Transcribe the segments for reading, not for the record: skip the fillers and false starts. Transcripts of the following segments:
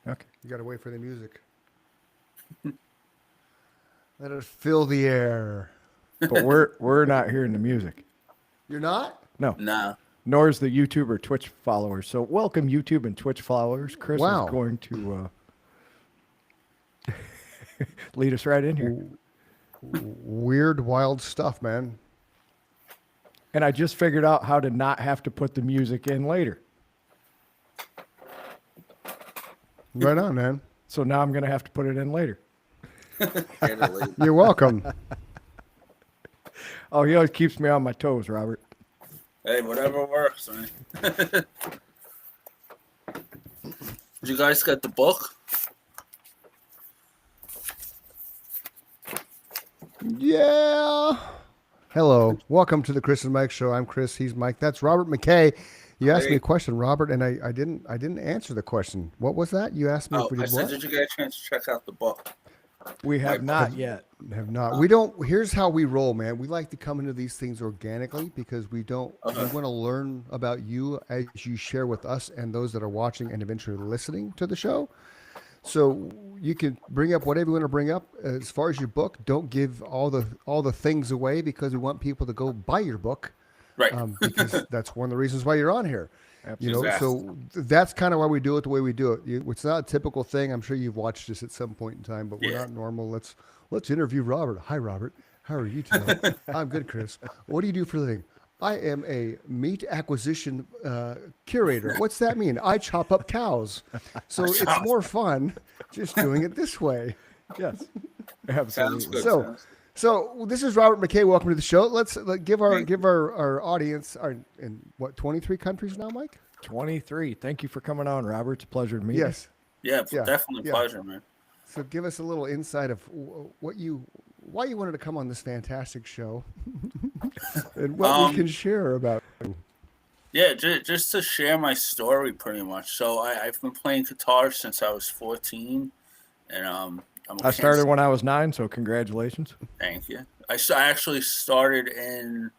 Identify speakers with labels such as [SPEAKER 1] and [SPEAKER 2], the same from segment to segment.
[SPEAKER 1] Okay.
[SPEAKER 2] You got to wait for the music. Let it fill the air.
[SPEAKER 1] But we're not hearing the music.
[SPEAKER 2] You're not?
[SPEAKER 1] No.
[SPEAKER 3] No.
[SPEAKER 1] Nor is the YouTube or Twitch followers. So welcome YouTube and Twitch followers. Chris is
[SPEAKER 2] Wow.
[SPEAKER 1] going to lead us right in here.
[SPEAKER 2] Weird, wild stuff, man.
[SPEAKER 1] And I just figured out how to not have to put the music in later.
[SPEAKER 2] Right on, man.
[SPEAKER 1] So now I'm going to have to put it in later.
[SPEAKER 3] Italy.
[SPEAKER 2] You're welcome.
[SPEAKER 1] Oh, he always keeps me on my toes, Robert.
[SPEAKER 3] Hey, whatever works, man. Did you guys get the book?
[SPEAKER 2] Yeah. Hello. Welcome to the Chris and Mike Show. I'm Chris. He's Mike. That's Robert McKay. You asked me a question, Robert, and I didn't answer the question. What was that? You asked me if we
[SPEAKER 3] I
[SPEAKER 2] did
[SPEAKER 3] said,
[SPEAKER 2] what?
[SPEAKER 3] did you get a chance to check out the book?
[SPEAKER 1] We have not yet.
[SPEAKER 2] Have not. We don't. Here's how we roll, man. We like to come into these things organically because we don't. We want to learn about you as you share with us and those that are watching and eventually listening to the show. So you can bring up whatever you want to bring up. As far as your book, don't give all the things away because we want people to go buy your book.
[SPEAKER 3] Right.
[SPEAKER 2] Because that's one of the reasons why you're on here.
[SPEAKER 1] Absolutely.
[SPEAKER 2] You know, so that's kind of why we do it the way we do it. It's not a typical thing. I'm sure you've watched this at some point in time, but we're not normal. Let's interview Robert. Hi, Robert. How are you today? I'm good, Chris. What do you do for a living? I am a meat acquisition curator. What's that mean? I chop up cows. So it's more fun just doing it this way.
[SPEAKER 1] Yes.
[SPEAKER 3] Sounds
[SPEAKER 1] Absolutely.
[SPEAKER 3] good.
[SPEAKER 2] So this is Robert McKay. Welcome to the show. Let's give our audience in what 23 countries now, Mike?
[SPEAKER 1] 23. Thank you for coming on, Robert. It's a pleasure to meet
[SPEAKER 2] Yes.
[SPEAKER 3] Yeah,
[SPEAKER 2] Yeah,
[SPEAKER 3] definitely
[SPEAKER 2] yeah.
[SPEAKER 3] pleasure, man.
[SPEAKER 2] So give us a little insight of why you wanted to come on this fantastic show, and what we can share about.
[SPEAKER 3] Yeah, just to share my story, pretty much. So I've been playing guitar since I was 14, and
[SPEAKER 1] I started when I was 9, so congratulations.
[SPEAKER 3] Thank you. I actually started in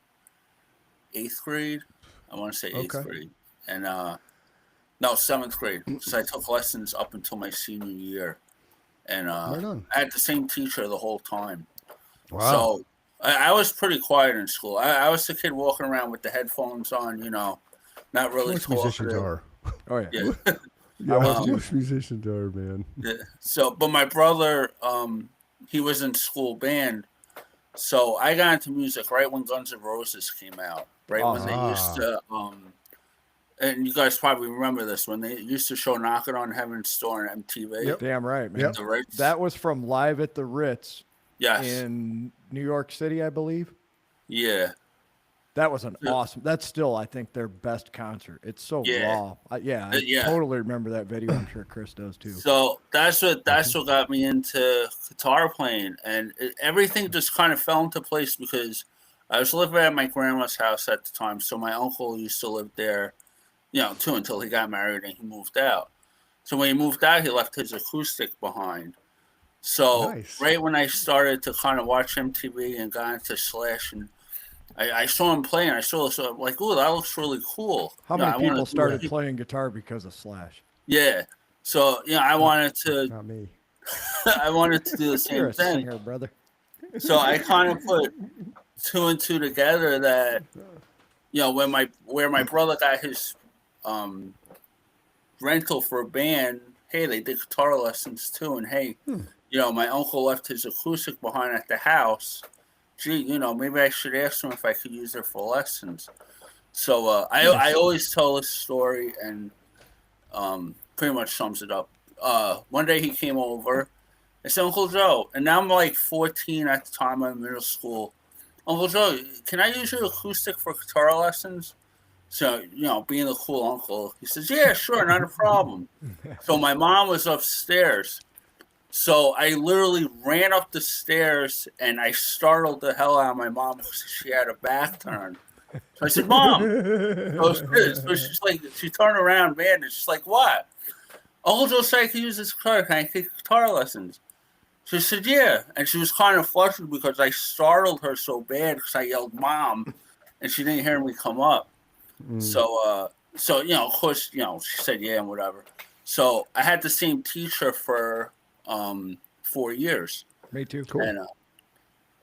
[SPEAKER 3] 8th grade. I want to say 8th grade, and no, 7th grade. So I took lessons up until my senior year, and I had the same teacher the whole time.
[SPEAKER 2] Wow.
[SPEAKER 3] So I was pretty quiet in school. I was the kid walking around with the headphones on, not really
[SPEAKER 2] Most
[SPEAKER 3] talking.
[SPEAKER 2] musicians are.
[SPEAKER 1] Oh, yeah.
[SPEAKER 3] Yeah.
[SPEAKER 2] Yeah, most musicians are, man.
[SPEAKER 3] Yeah. So, but my brother, he was in school band. So I got into music right when Guns N' Roses came out. Right when they used to, and you guys probably remember this, when they used to show Knockin' on Heaven's Door on MTV.
[SPEAKER 2] Yep.
[SPEAKER 1] Damn right, man.
[SPEAKER 2] Yep.
[SPEAKER 3] The Ritz.
[SPEAKER 1] That was from Live at the Ritz
[SPEAKER 3] Yes.
[SPEAKER 1] in New York City, I believe.
[SPEAKER 3] Yeah.
[SPEAKER 1] That was an awesome. That's still, I think, their best concert. It's so raw. I totally remember that video. I'm sure Chris does too.
[SPEAKER 3] So that's what got me into guitar playing, and everything just kind of fell into place because I was living at my grandma's house at the time. So my uncle used to live there, too, until he got married and he moved out. So when he moved out, he left his acoustic behind. So right when I started to kind of watch MTV and got into Slash, and I saw him playing, I saw like, oh, that looks really cool.
[SPEAKER 1] How many people started playing guitar because of Slash?
[SPEAKER 3] Yeah. So, I wanted to.
[SPEAKER 2] Not me.
[SPEAKER 3] I wanted to do the same
[SPEAKER 1] You're a
[SPEAKER 3] thing.
[SPEAKER 1] singer, brother.
[SPEAKER 3] So I kind of put 2 and 2 together that, where my brother got his rental for a band, hey, they did guitar lessons too. And hey, my uncle left his acoustic behind at the house. Gee, maybe I should ask him if I could use it for lessons. So I always tell this story and pretty much sums it up. One day he came over. I said, Uncle Joe, and now I'm like 14 at the time. I'm in middle school. Uncle Joe, can I use your acoustic for guitar lessons? So, being the cool uncle, he says, yeah, sure, not a problem. So my mom was upstairs. So I literally ran up the stairs and I startled the hell out of my mom because she had a back turn. So I said, Mom. So she's like, she turned around, man, and she's like, what? Uncle Joe said I could use this guitar. Can I take guitar lessons? She said, yeah. And she was kind of flustered because I startled her so bad because I yelled, Mom, and she didn't hear me come up. So, of course, she said yeah and whatever. So I had the same teacher for 4 years.
[SPEAKER 1] Me too.
[SPEAKER 2] Cool.
[SPEAKER 3] And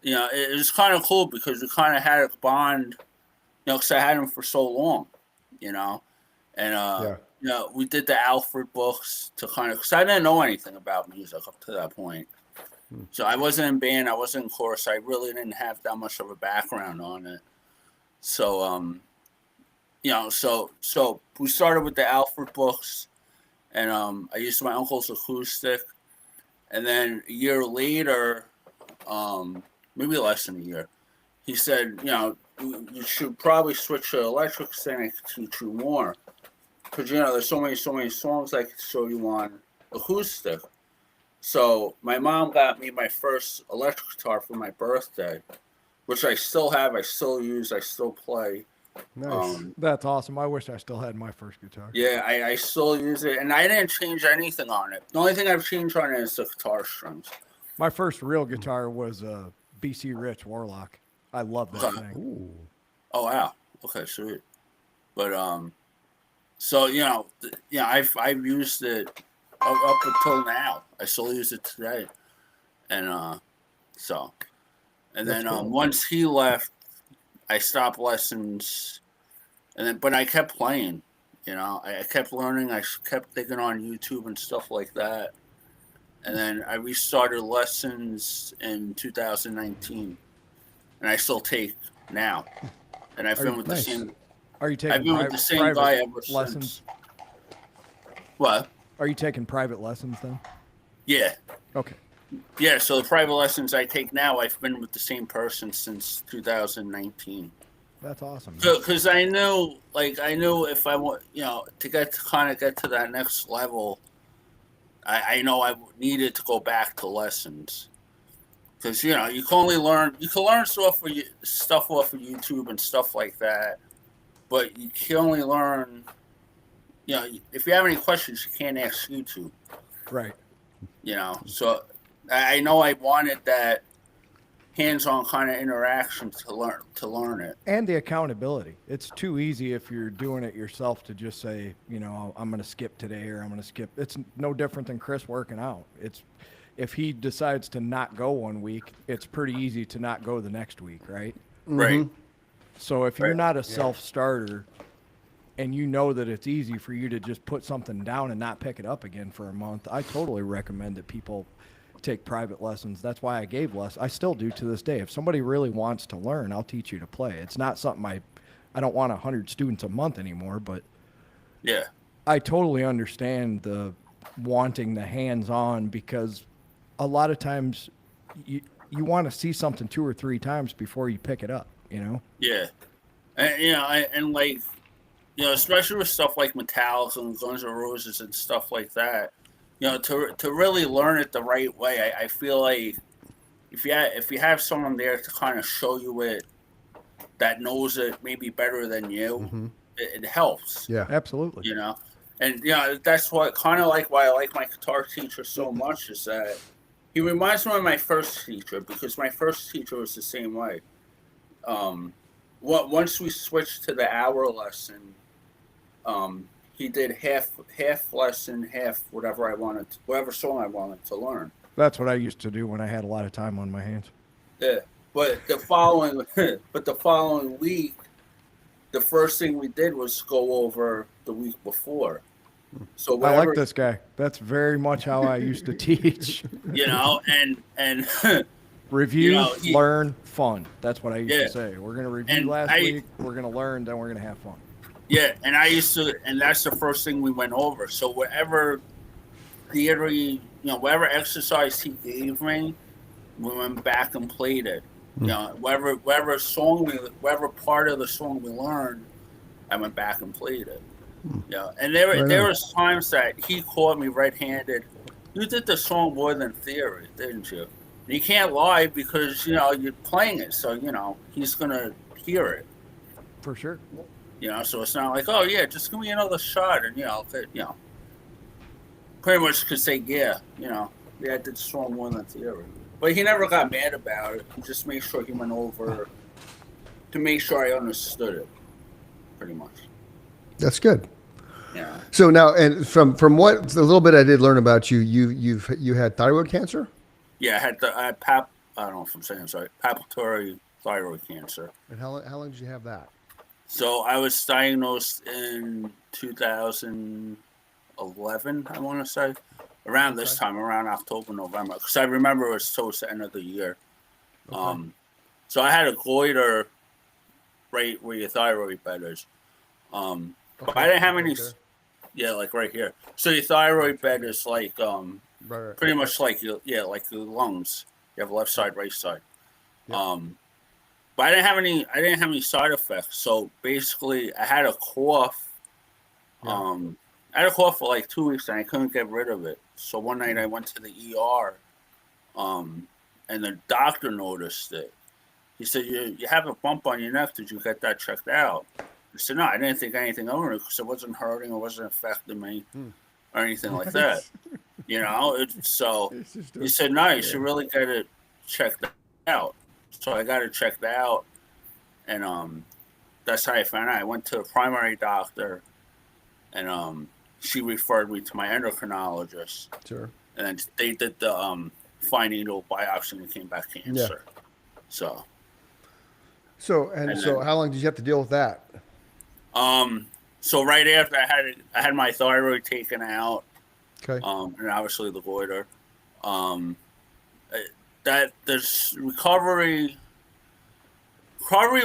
[SPEAKER 3] it was kind of cool because we kind of had a bond, because I had him for so long, and we did the Alfred books to kind of, because I didn't know anything about music up to that point. So I wasn't in band, I wasn't in chorus, I really didn't have that much of a background on it. So so we started with the Alfred books, and I used my uncle's acoustic, and then a year later, maybe less than a year, he said, you should probably switch to electric, then I can teach you more. Because, there's so many songs I could show you on acoustic. So my mom got me my first electric guitar for my birthday, which I still have, I still use, I still play.
[SPEAKER 2] Nice.
[SPEAKER 1] That's awesome. I wish I still had my first guitar.
[SPEAKER 3] Yeah, I still use it, and I didn't change anything on it. The only thing I've changed on it is the guitar strings.
[SPEAKER 1] My first real guitar was a BC Rich Warlock. I love that thing.
[SPEAKER 2] Ooh.
[SPEAKER 3] Oh wow. Okay, sweet. But so I've used it up until now. I still use it today, and then
[SPEAKER 2] cool.
[SPEAKER 3] once he left, I stopped lessons, but I kept playing. I kept learning. I kept thinking on YouTube and stuff like that. And then I restarted lessons in 2019, and I still take now. And I've been with the same.
[SPEAKER 1] Are you taking?
[SPEAKER 3] I've been with the same guy ever
[SPEAKER 1] lessons?
[SPEAKER 3] Since. What?
[SPEAKER 1] Are you taking private lessons then?
[SPEAKER 3] Yeah.
[SPEAKER 1] Okay.
[SPEAKER 3] Yeah. So the private lessons I take now, I've been with the same person since 2019.
[SPEAKER 1] That's awesome.
[SPEAKER 3] Because I knew if I want, to get to that next level, I know I needed to go back to lessons. Because you can only learn stuff off of YouTube and stuff like that, but you can only learn. If you have any questions, you can't ask YouTube.
[SPEAKER 1] Right.
[SPEAKER 3] So I know I wanted that hands-on kind of interaction to learn it,
[SPEAKER 1] and the accountability. It's too easy if you're doing it yourself to just say, I'm going to skip today, or I'm going to skip. It's no different than Chris working out. It's if he decides to not go one week, it's pretty easy to not go the next week, right?
[SPEAKER 3] Right.
[SPEAKER 1] So if you're not a self-starter, and you know that it's easy for you to just put something down and not pick it up again for a month, I totally recommend that people take private lessons. That's why I gave lessons. I still do to this day. If somebody really wants to learn, I'll teach you to play. It's not something I don't want 100 students a month anymore, but
[SPEAKER 3] yeah,
[SPEAKER 1] I totally understand the wanting the hands-on, because a lot of times you want to see something 2 or 3 times before you pick it up,
[SPEAKER 3] Yeah. And especially with stuff like Metallica and Guns N' Roses and stuff like that, to really learn it the right way, I feel like if you have someone there to kind of show you it, that knows it maybe better than you, it helps.
[SPEAKER 2] Yeah,
[SPEAKER 1] absolutely.
[SPEAKER 3] And that's what kind of like why I like my guitar teacher so much, is that he reminds me of my first teacher, because my first teacher was the same way. Once we switched to the hour lesson, he did half lesson, half whatever song I wanted to learn.
[SPEAKER 1] That's what I used to do when I had a lot of time on my hands.
[SPEAKER 3] Yeah, but the following week, the first thing we did was go over the week before. So
[SPEAKER 1] I like this guy. That's very much how I used to teach.
[SPEAKER 3] And
[SPEAKER 1] review, learn, fun. That's what I used to say. We're gonna review last week. We're gonna learn, then we're gonna have fun.
[SPEAKER 3] Yeah, and that's the first thing we went over. So whatever theory, whatever exercise he gave me, we went back and played it. Whatever part of the song we learned, I went back and played it. And there was times that he caught me red-handed. You did the song more than theory, didn't you? And you can't lie, because you're playing it, so he's gonna hear it.
[SPEAKER 1] For sure.
[SPEAKER 3] So it's not like, oh yeah, just give me another shot, and pretty much could say, yeah, I did the song more than theory. But he never got mad about it. He just made sure he went over to make sure I understood it, pretty much.
[SPEAKER 2] That's good.
[SPEAKER 3] Yeah.
[SPEAKER 2] So now, and from what the little bit I did learn about you, you had thyroid cancer.
[SPEAKER 3] Yeah, I had I don't know if I'm saying sorry, papillary thyroid cancer.
[SPEAKER 2] And how long did you have that?
[SPEAKER 3] So I was diagnosed in 2011, I want to say, around this
[SPEAKER 2] Okay.
[SPEAKER 3] time, around October, November, because I remember it was towards the end of the year.
[SPEAKER 2] Okay.
[SPEAKER 3] So I had a goiter right where your thyroid bed is. But I didn't have
[SPEAKER 2] Right
[SPEAKER 3] any.
[SPEAKER 2] there.
[SPEAKER 3] Yeah, like right here. So your thyroid
[SPEAKER 2] Gotcha.
[SPEAKER 3] bed is like
[SPEAKER 2] Right.
[SPEAKER 3] pretty much like like your lungs. You have left side, right side.
[SPEAKER 2] Yep.
[SPEAKER 3] But I didn't have any. I didn't have any side effects. So basically, I had a cough.
[SPEAKER 2] Yeah.
[SPEAKER 3] I had a cough for like 2 weeks and I couldn't get rid of it. So one night I went to the ER, and the doctor noticed it. He said, "You have a bump on your neck. Did you get that checked out?" I said, "No, I didn't think anything of it because it wasn't hurting. It wasn't affecting me or anything like that." So
[SPEAKER 2] It's just
[SPEAKER 3] he said, "No, you should
[SPEAKER 2] yeah.
[SPEAKER 3] really get it checked out." So I got it checked out, and that's how I found out. I went to a primary doctor, and she referred me to my endocrinologist,
[SPEAKER 2] Sure.
[SPEAKER 3] and then they did the fine needle biopsy and it came back cancer. So,
[SPEAKER 2] So
[SPEAKER 3] and
[SPEAKER 2] so
[SPEAKER 3] then
[SPEAKER 2] how long did you have to deal with that?
[SPEAKER 3] so right after I had my thyroid taken out,
[SPEAKER 2] Okay.
[SPEAKER 3] and obviously the goiter. Um, that there's recovery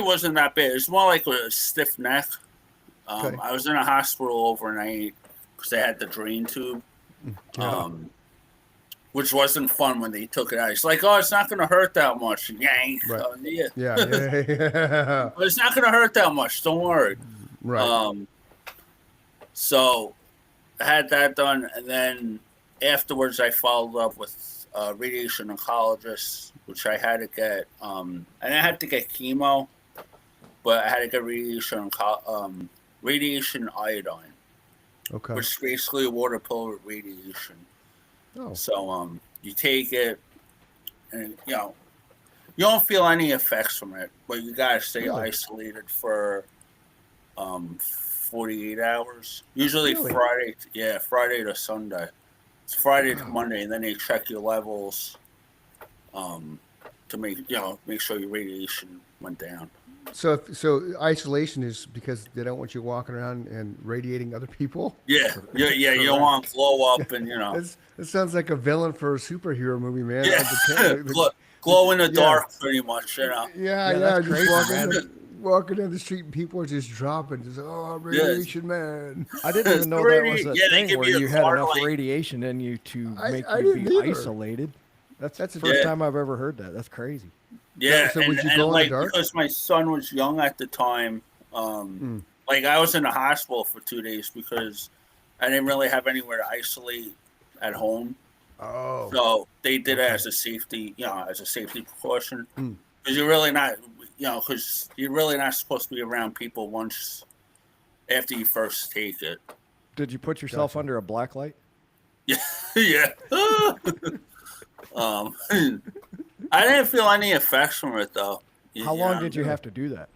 [SPEAKER 3] wasn't that bad. It's more like a stiff neck.
[SPEAKER 2] Okay.
[SPEAKER 3] I was in a hospital overnight because they had the drain tube,
[SPEAKER 2] Yeah.
[SPEAKER 3] which wasn't fun when they took it out. It's like, oh, it's not going to hurt that much. Yank.
[SPEAKER 2] Right.
[SPEAKER 3] Yeah.
[SPEAKER 2] Yeah.
[SPEAKER 3] But it's not going to hurt that much. Don't worry.
[SPEAKER 2] Right.
[SPEAKER 3] So I had that done, and then afterwards I followed up with a radiation oncologist, which I had to get. And I had to get chemo, but I had to get radiation iodine,
[SPEAKER 2] Okay.
[SPEAKER 3] which is basically a water pill with radiation.
[SPEAKER 2] Oh.
[SPEAKER 3] So you take it, and you don't feel any effects from it, but you gotta stay
[SPEAKER 2] Really?
[SPEAKER 3] isolated for 48 hours. Usually
[SPEAKER 2] Really?
[SPEAKER 3] Friday to Sunday. It's Friday to
[SPEAKER 2] Wow.
[SPEAKER 3] Monday, and then they check your levels to make sure your radiation went down.
[SPEAKER 2] So isolation is because they don't want you walking around and radiating other people.
[SPEAKER 3] Yeah. You don't want to glow up and
[SPEAKER 2] It sounds like a villain for a superhero movie, man.
[SPEAKER 3] yeah,
[SPEAKER 2] The
[SPEAKER 3] glow in the
[SPEAKER 2] yeah.
[SPEAKER 3] dark, pretty much.
[SPEAKER 2] Yeah,
[SPEAKER 1] Yeah,
[SPEAKER 2] just
[SPEAKER 1] that's crazy,
[SPEAKER 2] walking down the street and people are just dropping, just I'm radiation man.
[SPEAKER 1] I didn't even know that was a
[SPEAKER 3] Yeah, they
[SPEAKER 1] thing
[SPEAKER 3] give
[SPEAKER 1] where
[SPEAKER 3] you a
[SPEAKER 1] you had
[SPEAKER 3] card
[SPEAKER 1] enough
[SPEAKER 3] like-
[SPEAKER 1] radiation in you to
[SPEAKER 2] I
[SPEAKER 1] make you
[SPEAKER 2] didn't
[SPEAKER 1] be
[SPEAKER 2] either.
[SPEAKER 1] isolated. That's the
[SPEAKER 2] a-
[SPEAKER 1] first
[SPEAKER 3] Yeah.
[SPEAKER 1] time I've ever heard that. That's crazy.
[SPEAKER 3] Yeah,
[SPEAKER 2] So
[SPEAKER 3] and,
[SPEAKER 2] would you
[SPEAKER 3] and
[SPEAKER 2] go in the
[SPEAKER 3] like
[SPEAKER 2] dark?
[SPEAKER 3] because my son was young at the time, like I was in the hospital for 2 days because I didn't really have anywhere to isolate at home.
[SPEAKER 2] Oh,
[SPEAKER 3] So they did it
[SPEAKER 2] Okay.
[SPEAKER 3] as a safety, as a safety precaution.
[SPEAKER 2] Mm.
[SPEAKER 3] Because you're really not, because you're really not supposed to be around people once after you first take it.
[SPEAKER 1] Did you put yourself
[SPEAKER 2] Gotcha.
[SPEAKER 1] under a black light?
[SPEAKER 3] Yeah, yeah. I didn't feel any effects from it though.
[SPEAKER 1] How long did you have to do that?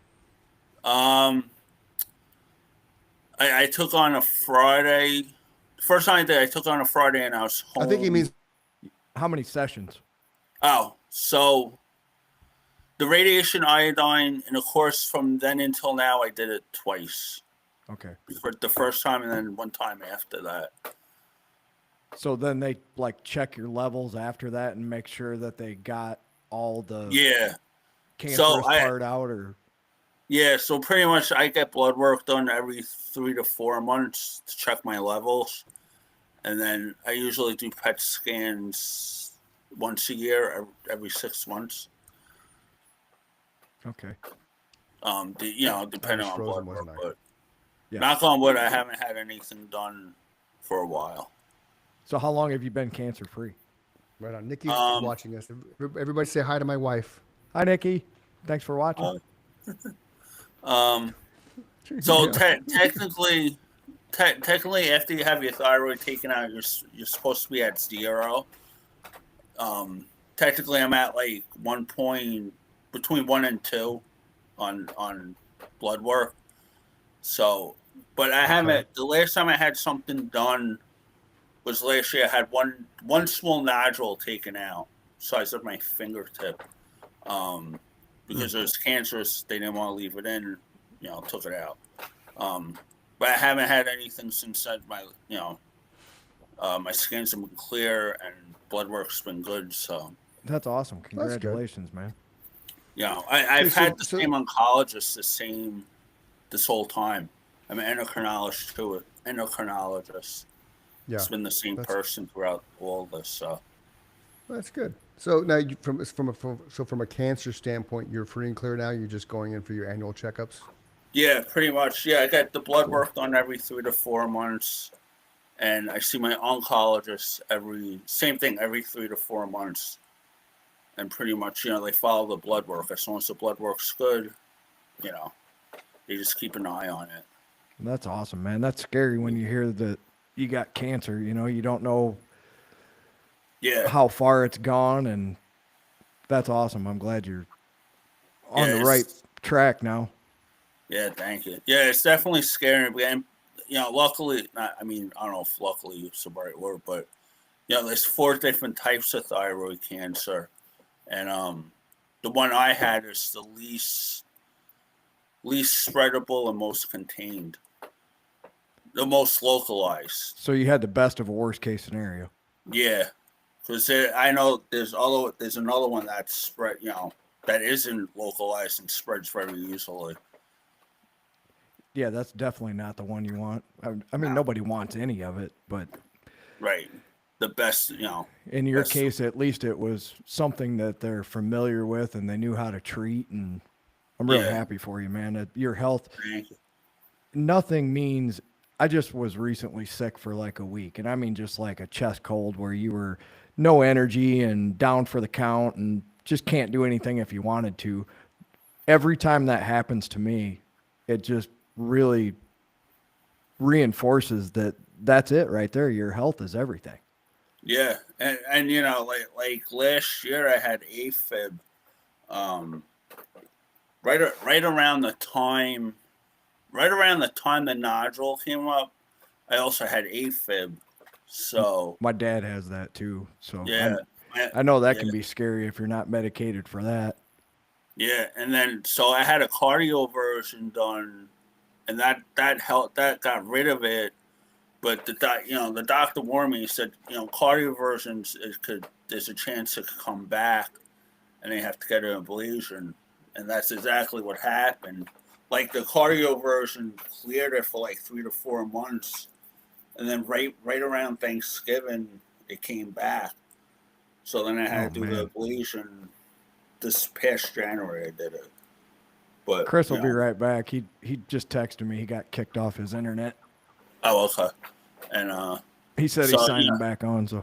[SPEAKER 3] I took on a Friday. First time I did, I took on a Friday and I was home.
[SPEAKER 2] I think he means
[SPEAKER 1] How many sessions?
[SPEAKER 3] Oh, so the radiation iodine, and of course, from then until now, I did it twice.
[SPEAKER 1] Okay.
[SPEAKER 3] For the first time and then one time after that.
[SPEAKER 1] So then they like check your levels after that and make sure that they got all the
[SPEAKER 3] Yeah.
[SPEAKER 1] cancerous part out, or
[SPEAKER 3] Yeah, so pretty much I get blood work done every 3 to 4 months to check my levels. And then I usually do PET scans once a year, every 6 months.
[SPEAKER 1] okay.
[SPEAKER 3] Depending
[SPEAKER 2] I was
[SPEAKER 3] on
[SPEAKER 2] frozen,
[SPEAKER 3] blood work.
[SPEAKER 2] wasn't I?
[SPEAKER 3] But
[SPEAKER 1] Yeah.
[SPEAKER 3] knock on wood, I haven't had anything done for a while.
[SPEAKER 1] So how long have you been cancer free?
[SPEAKER 2] right on. Nikki's watching us. Everybody say hi to my wife.
[SPEAKER 1] Hi, Nikki. Thanks for watching.
[SPEAKER 3] So technically, after you have your thyroid taken out, you're supposed to be at 0. Technically, I'm at like between 1 and 2 on blood work. So but I
[SPEAKER 2] Okay.
[SPEAKER 3] haven't. The last time I had something done was last year. I had one small nodule taken out, size of my fingertip, because it was cancerous. They didn't want to leave it in. Took it out. But I haven't had anything since then. My scans have been clear and blood work's been good. So,
[SPEAKER 1] That's awesome.
[SPEAKER 2] good.
[SPEAKER 1] Congratulations, man.
[SPEAKER 3] I've
[SPEAKER 2] So-
[SPEAKER 3] had the
[SPEAKER 2] so-
[SPEAKER 3] same oncologist this whole time. I'm an endocrinologist too. Endocrinologist.
[SPEAKER 2] Yeah,
[SPEAKER 3] It's been the same
[SPEAKER 2] that's-
[SPEAKER 3] person throughout all this. So
[SPEAKER 2] that's good. So now, from a cancer standpoint, you're free and clear now. You're just going in for your annual checkups.
[SPEAKER 3] yeah, pretty much. Yeah, I got the blood work done every 3 to 4 months, and I see my oncologist every 3 to 4 months. And pretty much, they follow the blood work. As long as the blood work's good, they just keep an eye on it.
[SPEAKER 1] That's awesome, man. That's scary when you hear that you got cancer. You don't know
[SPEAKER 3] Yeah.
[SPEAKER 1] how far it's gone, and that's awesome. I'm glad you're on
[SPEAKER 3] Yeah,
[SPEAKER 1] the
[SPEAKER 3] it's-
[SPEAKER 1] right track now.
[SPEAKER 3] Yeah, thank you. Yeah, it's definitely scary. And, luckily, I don't know if luckily is the right word, but, there's 4 different types of thyroid cancer. And the one I had is the least spreadable and most contained, the most localized.
[SPEAKER 1] So you had the best of a worst case scenario.
[SPEAKER 3] Yeah, because I know there's another one that's spread, that isn't localized and spreads very easily.
[SPEAKER 1] Yeah, that's definitely not the one you want. I mean, nobody wants any of it, but
[SPEAKER 3] Right. The best,
[SPEAKER 1] in your
[SPEAKER 3] Yes.
[SPEAKER 1] case, at least it was something that they're familiar with and they knew how to treat. And I'm really
[SPEAKER 3] Yeah.
[SPEAKER 1] happy for you, man. Your health,
[SPEAKER 3] thank you.
[SPEAKER 1] nothing means. I just was recently sick for like a week, and I mean just like a chest cold where you were no energy and down for the count and just can't do anything if you wanted to. Every time that happens to me, it just really reinforces that that's it right there. Your health is everything.
[SPEAKER 3] Yeah, and like last year I had AFib, right around the time the nodule came up. I also had AFib, so
[SPEAKER 1] My dad has that too. So
[SPEAKER 3] yeah,
[SPEAKER 1] I know that
[SPEAKER 3] yeah.
[SPEAKER 1] can be scary if you're not medicated for that.
[SPEAKER 3] Yeah, and then so I had a cardioversion done, and that helped. That got rid of it. But the doctor warned me. He said, cardioversions there's a chance it could come back, and they have to get an ablation, and that's exactly what happened. Like the cardioversion cleared it for like 3 to 4 months, and then right around Thanksgiving it came back. So then I had to do the
[SPEAKER 1] man.
[SPEAKER 3] ablation. This past January I did it. But
[SPEAKER 1] Chris will be right back. He just texted me. He got kicked off his internet.
[SPEAKER 3] Oh, okay. And
[SPEAKER 1] He said
[SPEAKER 3] So,
[SPEAKER 1] he's signing
[SPEAKER 3] yeah.
[SPEAKER 1] back on. So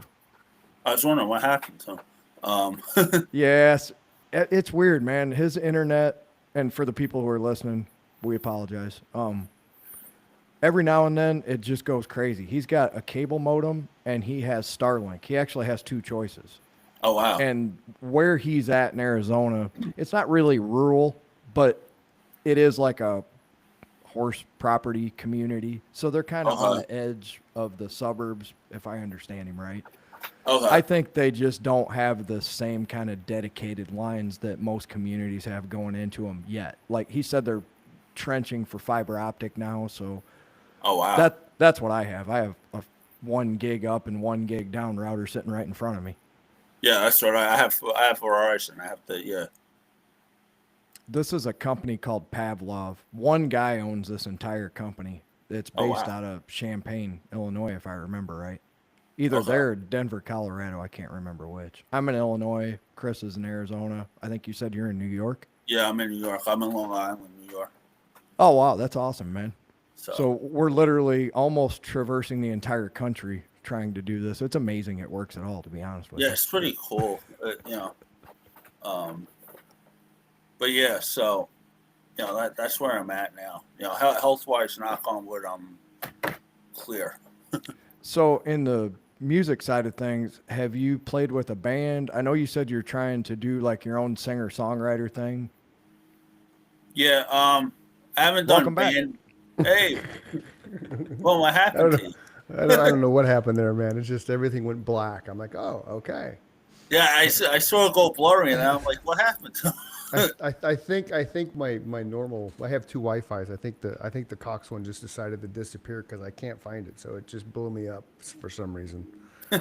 [SPEAKER 3] I was wondering what happened to him.
[SPEAKER 1] yes, it's weird, man. His internet, and for the people who are listening, we apologize. Every now and then it just goes crazy. He's got a cable modem and he has Starlink. He actually has 2 choices.
[SPEAKER 3] Oh wow.
[SPEAKER 1] And where he's at in Arizona, it's not really rural, but it is like a horse property community. So they're kind of on
[SPEAKER 3] Okay.
[SPEAKER 1] the edge of the suburbs, if I understand him right.
[SPEAKER 3] Okay.
[SPEAKER 1] I think they just don't have the same kind of dedicated lines that most communities have going into them yet. Like he said, they're trenching for fiber optic now. So
[SPEAKER 3] oh wow.
[SPEAKER 1] that's what I have. I have a 1 gig up and 1 gig down router sitting right in front of me.
[SPEAKER 3] Yeah, that's what I have. I have Verizon. I have to.
[SPEAKER 1] This is a company called Pavlov. One guy owns this entire company. It's
[SPEAKER 3] Oh,
[SPEAKER 1] based
[SPEAKER 3] wow.
[SPEAKER 1] out of Champaign, Illinois, if I remember right. Either
[SPEAKER 3] Okay.
[SPEAKER 1] there or Denver, Colorado. I can't remember which. I'm in Illinois. Chris is in Arizona. I think you said you're in New York.
[SPEAKER 3] Yeah, I'm in New York. I'm in Long Island, New York.
[SPEAKER 1] Oh, wow. That's awesome, man.
[SPEAKER 3] So,
[SPEAKER 1] So we're literally almost traversing the entire country trying to do this. It's amazing it works at all, to be honest with
[SPEAKER 3] yeah,
[SPEAKER 1] you.
[SPEAKER 3] it's pretty cool. But yeah, so that's where I'm at now. Health wise, knock on wood, I'm clear.
[SPEAKER 1] So in the music side of things, have you played with a band? I know you said you're trying to do like your own singer-songwriter thing.
[SPEAKER 3] Yeah, I haven't
[SPEAKER 1] Welcome
[SPEAKER 3] done
[SPEAKER 1] back.
[SPEAKER 3] band. Hey, well, what
[SPEAKER 2] I
[SPEAKER 3] happened
[SPEAKER 2] don't
[SPEAKER 3] to
[SPEAKER 2] know.
[SPEAKER 3] you?
[SPEAKER 2] I don't know what happened there, man. It's just everything went black. I'm like, oh, okay.
[SPEAKER 3] Yeah, I saw it go blurry, and I'm like, what happened to him?
[SPEAKER 2] I think my normal. I have two Wi-Fi's. I think the Cox one just decided to disappear because I can't find it. So it just blew me up for some reason. You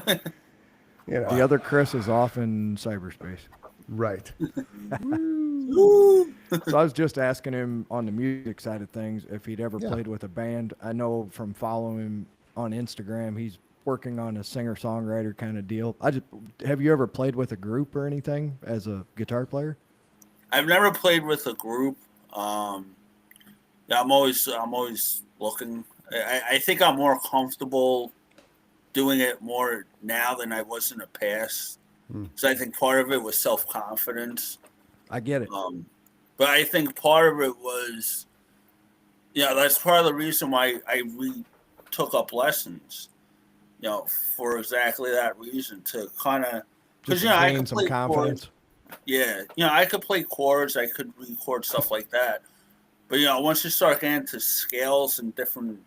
[SPEAKER 1] The
[SPEAKER 2] know,
[SPEAKER 1] other Chris is off in cyberspace.
[SPEAKER 2] right?
[SPEAKER 1] So I was just asking him on the music side of things if he'd ever
[SPEAKER 2] Yeah.
[SPEAKER 1] played with a band. I know from following him on Instagram, he's working on a singer-songwriter kind of deal. Have you ever played with a group or anything as a guitar player?
[SPEAKER 3] I've never played with a group. Um, yeah, I'm always looking. I think I'm more comfortable doing it more now than I was in the past. So I think part of it was self confidence.
[SPEAKER 1] I get it.
[SPEAKER 3] But I think part of it was, that's part of the reason why I took up lessons. For exactly that reason, to kind of,
[SPEAKER 1] Just
[SPEAKER 3] because
[SPEAKER 1] to
[SPEAKER 3] I
[SPEAKER 1] gain
[SPEAKER 3] could
[SPEAKER 1] some
[SPEAKER 3] play
[SPEAKER 1] confidence.
[SPEAKER 3] chords. Yeah, I could play chords. I could record stuff like that. But once you start getting to scales and different,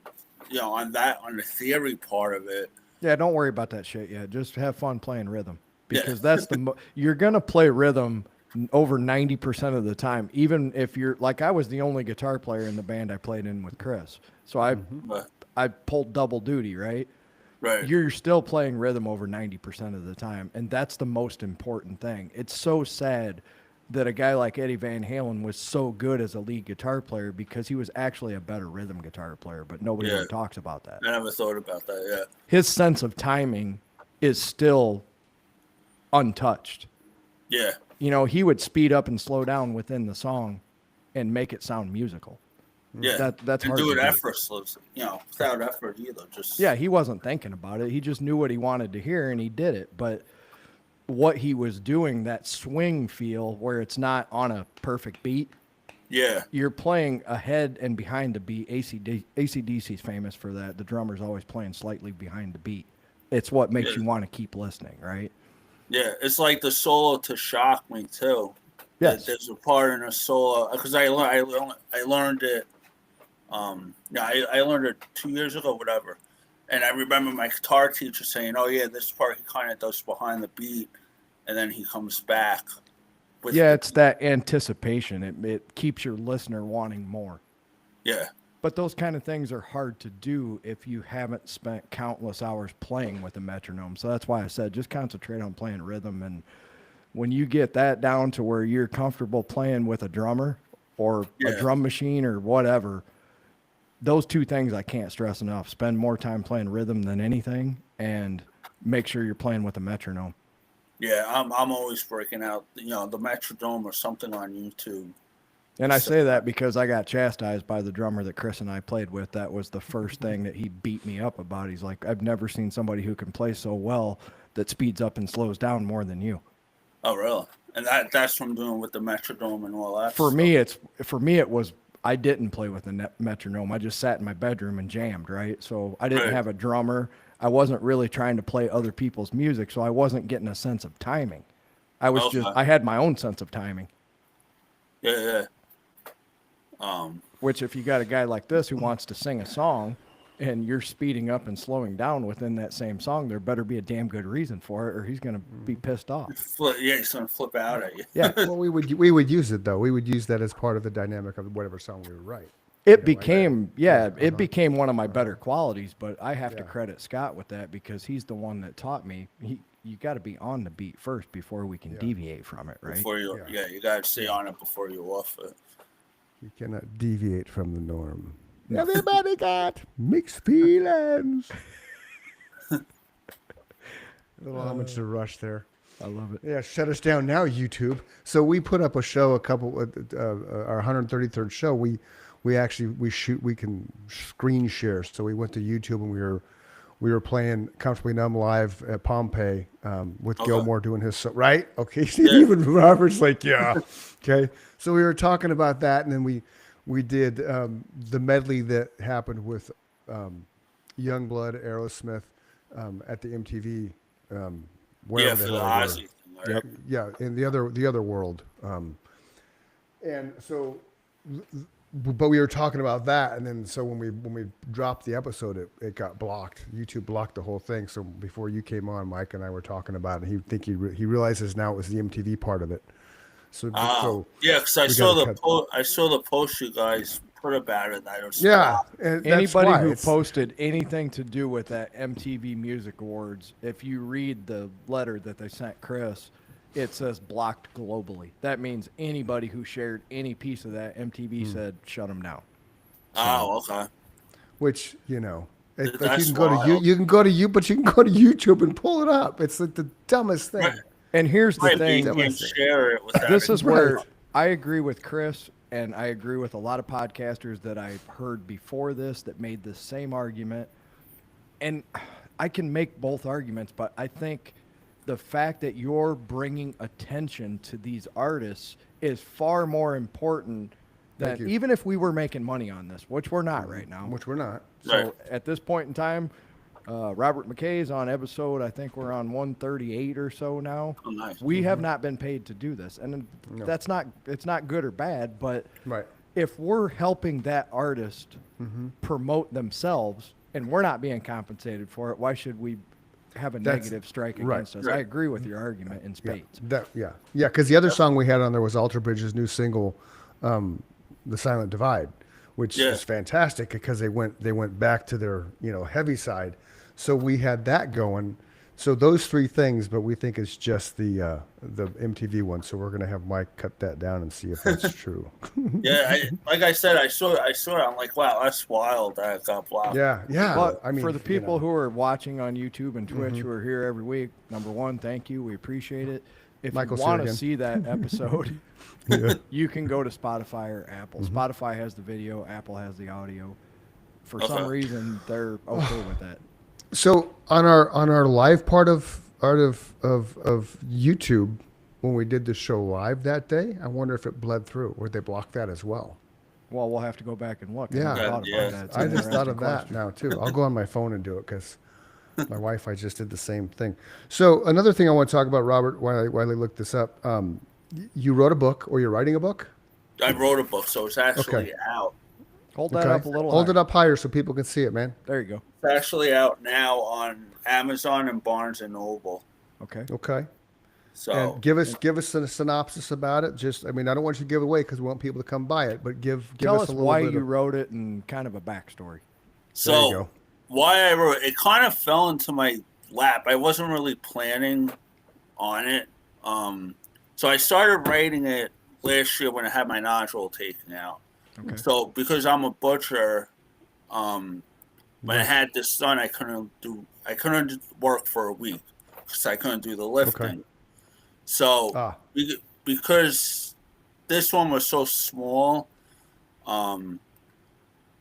[SPEAKER 3] on the theory part of it,
[SPEAKER 1] Yeah, don't worry about that shit yet. Just have fun playing rhythm
[SPEAKER 3] yeah,
[SPEAKER 1] because that's you're gonna play rhythm over 90% of the time. Even if you're like I was the only guitar player in the band I played in with Chris, so
[SPEAKER 3] but,
[SPEAKER 1] I pulled double duty, right?
[SPEAKER 3] right,
[SPEAKER 1] You're still playing rhythm over 90% of the time, and that's the most important thing. It's so sad that a guy like Eddie Van Halen was so good as a lead guitar player because he was actually a better rhythm guitar player, but nobody
[SPEAKER 3] yeah.
[SPEAKER 1] ever talks about that.
[SPEAKER 3] I never thought about that. Yeah,
[SPEAKER 1] His sense of timing is still untouched.
[SPEAKER 3] yeah,
[SPEAKER 1] He would speed up and slow down within the song and make it sound musical.
[SPEAKER 3] yeah.
[SPEAKER 1] That's
[SPEAKER 3] and
[SPEAKER 1] hard
[SPEAKER 3] do
[SPEAKER 1] to
[SPEAKER 3] it
[SPEAKER 1] do.
[SPEAKER 3] effortlessly, without effort either. Just
[SPEAKER 1] Yeah, he wasn't thinking about it. He just knew what he wanted to hear and he did it. But what he was doing, that swing feel where it's not on a perfect beat,
[SPEAKER 3] yeah,
[SPEAKER 1] you're playing ahead and behind the beat. AC/DC's famous for that. The drummer's always playing slightly behind the beat. It's what makes
[SPEAKER 3] Yeah.
[SPEAKER 1] you want to keep listening, right?
[SPEAKER 3] yeah. It's like the solo to Shock Me too.
[SPEAKER 1] Yes.
[SPEAKER 3] There's a part in a solo because I learned it. I learned it 2 years ago, whatever. And I remember my guitar teacher saying, "Oh yeah, this part he kind of does behind the beat, and then he comes back." With
[SPEAKER 1] Yeah,
[SPEAKER 3] the
[SPEAKER 1] it's that anticipation. It keeps your listener wanting more.
[SPEAKER 3] yeah,
[SPEAKER 1] But those kind of things are hard to do if you haven't spent countless hours playing with a metronome. So that's why I said just concentrate on playing rhythm. And when you get that down to where you're comfortable playing with a drummer or
[SPEAKER 3] Yeah.
[SPEAKER 1] a drum machine or whatever, those two things I can't stress enough. Spend more time playing rhythm than anything and make sure you're playing with a metronome.
[SPEAKER 3] yeah. I'm always breaking out, the metronome or something on YouTube.
[SPEAKER 1] And I say that because I got chastised by the drummer that Chris and I played with. That was the first thing that he beat me up about. He's like, I've never seen somebody who can play so well that speeds up and slows down more than you.
[SPEAKER 3] Oh, really? And that's what I'm doing with the metronome and all that.
[SPEAKER 1] For
[SPEAKER 3] stuff.
[SPEAKER 1] me, it was I didn't play with the metronome. I just sat in my bedroom and jammed, right? So I didn't
[SPEAKER 3] Right.
[SPEAKER 1] have a drummer. I wasn't really trying to play other people's music, so I wasn't getting a sense of timing.
[SPEAKER 3] Okay.
[SPEAKER 1] I had my own sense of timing.
[SPEAKER 3] Yeah.
[SPEAKER 1] Which, if you got a guy like this who wants to sing a song and you're speeding up and slowing down within that same song, there better be a damn good reason for it or he's going to be pissed off.
[SPEAKER 3] He's gonna flip out at you.
[SPEAKER 1] Yeah.
[SPEAKER 2] Well, we would use it though. We would use that as part of the dynamic of whatever song we would write.
[SPEAKER 1] It
[SPEAKER 2] know,
[SPEAKER 1] became, it became one of my better qualities, but I have to credit Scott with that because he's the one that taught me. You got to be on the beat first before we can deviate from it, right?
[SPEAKER 3] Before you, you gotta stay on it before you off it.
[SPEAKER 2] You cannot deviate from the norm. Everybody got mixed feelings. A little homage to Rush there.
[SPEAKER 1] I love it.
[SPEAKER 2] Yeah, shut us down now, YouTube. So we put up a show, our 133rd show. We can screen share. So we went to YouTube and we were playing Comfortably Numb live at Pompeii with Gilmore doing his right. Okay, even Robert's like, yeah. Okay, so we were talking about that, and then we did the medley that happened with Youngblood, Aerosmith at the MTV. Wherever
[SPEAKER 3] For
[SPEAKER 2] the
[SPEAKER 3] the
[SPEAKER 2] hell they were.
[SPEAKER 3] Ozzy thing, right?
[SPEAKER 2] Yeah, in the other world. And so but we were talking about that, and then so when we dropped the episode, it got blocked. YouTube blocked the whole thing. So before you came on, Mike and I were talking about it. He realizes now it was the MTV part of it. So
[SPEAKER 3] Yeah, because
[SPEAKER 2] we gotta cut-
[SPEAKER 3] I saw the post you guys put about it. I was
[SPEAKER 2] yeah, and that's
[SPEAKER 1] Anybody
[SPEAKER 2] why
[SPEAKER 1] who
[SPEAKER 2] it's-
[SPEAKER 1] posted anything to do with that MTV Music Awards, if you read the letter that they sent Chris, it says blocked globally. That means anybody who shared any piece of that, MTV said shut them down.
[SPEAKER 3] Oh, okay.
[SPEAKER 2] which you know. Like you
[SPEAKER 3] That's
[SPEAKER 2] can go to
[SPEAKER 3] wild.
[SPEAKER 2] you can go to you, but you can go to YouTube and pull it up. It's like the dumbest thing.
[SPEAKER 3] Right.
[SPEAKER 1] And here's the
[SPEAKER 3] Right, but
[SPEAKER 1] thing.
[SPEAKER 3] you can't share it with
[SPEAKER 1] This is
[SPEAKER 3] everybody.
[SPEAKER 1] where I agree with Chris, and I agree with a lot of podcasters that I've heard before this that made the same argument. And I can make both arguments, but I think the fact that you're bringing attention to these artists is far more important
[SPEAKER 2] Thank
[SPEAKER 1] than
[SPEAKER 2] you.
[SPEAKER 1] even if we were making money on this, which we're not right now.
[SPEAKER 2] Which we're not.
[SPEAKER 1] So
[SPEAKER 3] Right.
[SPEAKER 1] at this point in time, Robert McKay is on episode, I think we're on 138 or so now.
[SPEAKER 3] Oh, nice.
[SPEAKER 1] We have not been paid to do this. And it's not good or bad, but
[SPEAKER 2] Right.
[SPEAKER 1] if we're helping that artist promote themselves and we're not being compensated for it, why should we have a
[SPEAKER 2] That's-
[SPEAKER 1] negative strike
[SPEAKER 2] right.
[SPEAKER 1] against us?
[SPEAKER 3] Right.
[SPEAKER 1] I agree with your argument in
[SPEAKER 2] Yeah,
[SPEAKER 1] spades.
[SPEAKER 2] yeah. Because the other song we had on there was Alter Bridge's new single, "The Silent Divide," which
[SPEAKER 3] Yeah.
[SPEAKER 2] is fantastic because they went back to their heavy side. So we had that going. So those three things, but we think it's just the MTV one. So we're gonna have Mike cut that down and see if that's true.
[SPEAKER 3] Yeah, like I said, I saw it. I'm like, wow, that's wild that it got blocked.
[SPEAKER 2] Yeah.
[SPEAKER 1] But
[SPEAKER 2] I mean,
[SPEAKER 1] for the people
[SPEAKER 2] you know,
[SPEAKER 1] who are watching on YouTube and Twitch who are here every week, number one, thank you. We appreciate it. If
[SPEAKER 2] Michael's
[SPEAKER 1] you
[SPEAKER 2] here
[SPEAKER 1] want to
[SPEAKER 2] again.
[SPEAKER 1] see that episode,
[SPEAKER 2] Yeah.
[SPEAKER 1] you can go to Spotify or Apple. Spotify has the video, Apple has the audio. For some
[SPEAKER 3] Okay.
[SPEAKER 1] reason, they're okay with that.
[SPEAKER 2] So on our live part of YouTube, when we did the show live that day, I wonder if it bled through. Or they block that as well?
[SPEAKER 1] Well, we'll have to go back and look. I
[SPEAKER 2] Yeah.
[SPEAKER 1] never thought about
[SPEAKER 3] Yeah.
[SPEAKER 1] that. It's
[SPEAKER 2] I
[SPEAKER 1] an
[SPEAKER 2] just thought of
[SPEAKER 1] interesting
[SPEAKER 2] that
[SPEAKER 1] question.
[SPEAKER 2] now too. I'll go on my phone and do it because my wife, I just did the same thing. So another thing I want to talk about, Robert, while I look this up, you wrote a book, or you're writing a book.
[SPEAKER 3] I wrote a book, so it's actually out.
[SPEAKER 1] Hold that up a little
[SPEAKER 2] Hold
[SPEAKER 1] higher.
[SPEAKER 2] it up higher so people can see it, man.
[SPEAKER 1] There you go.
[SPEAKER 3] It's actually out now on Amazon and Barnes and Noble.
[SPEAKER 1] Okay.
[SPEAKER 2] Okay.
[SPEAKER 3] So
[SPEAKER 2] And give us a synopsis about it. Just, I mean, I don't want you to give it away because we want people to come buy it, but give
[SPEAKER 1] Tell
[SPEAKER 2] us
[SPEAKER 1] us
[SPEAKER 2] a little
[SPEAKER 1] why
[SPEAKER 2] bit
[SPEAKER 1] you
[SPEAKER 2] of,
[SPEAKER 1] wrote it and kind of a backstory.
[SPEAKER 2] There you
[SPEAKER 3] So
[SPEAKER 2] go.
[SPEAKER 3] why I wrote it kind of fell into my lap. I wasn't really planning on it. So I started writing it last year when I had my nodule taken out.
[SPEAKER 1] Okay.
[SPEAKER 3] So because I'm a butcher, when I had this done, I couldn't work for a week because I couldn't do the lifting. So
[SPEAKER 2] Ah.
[SPEAKER 3] because this one was so small,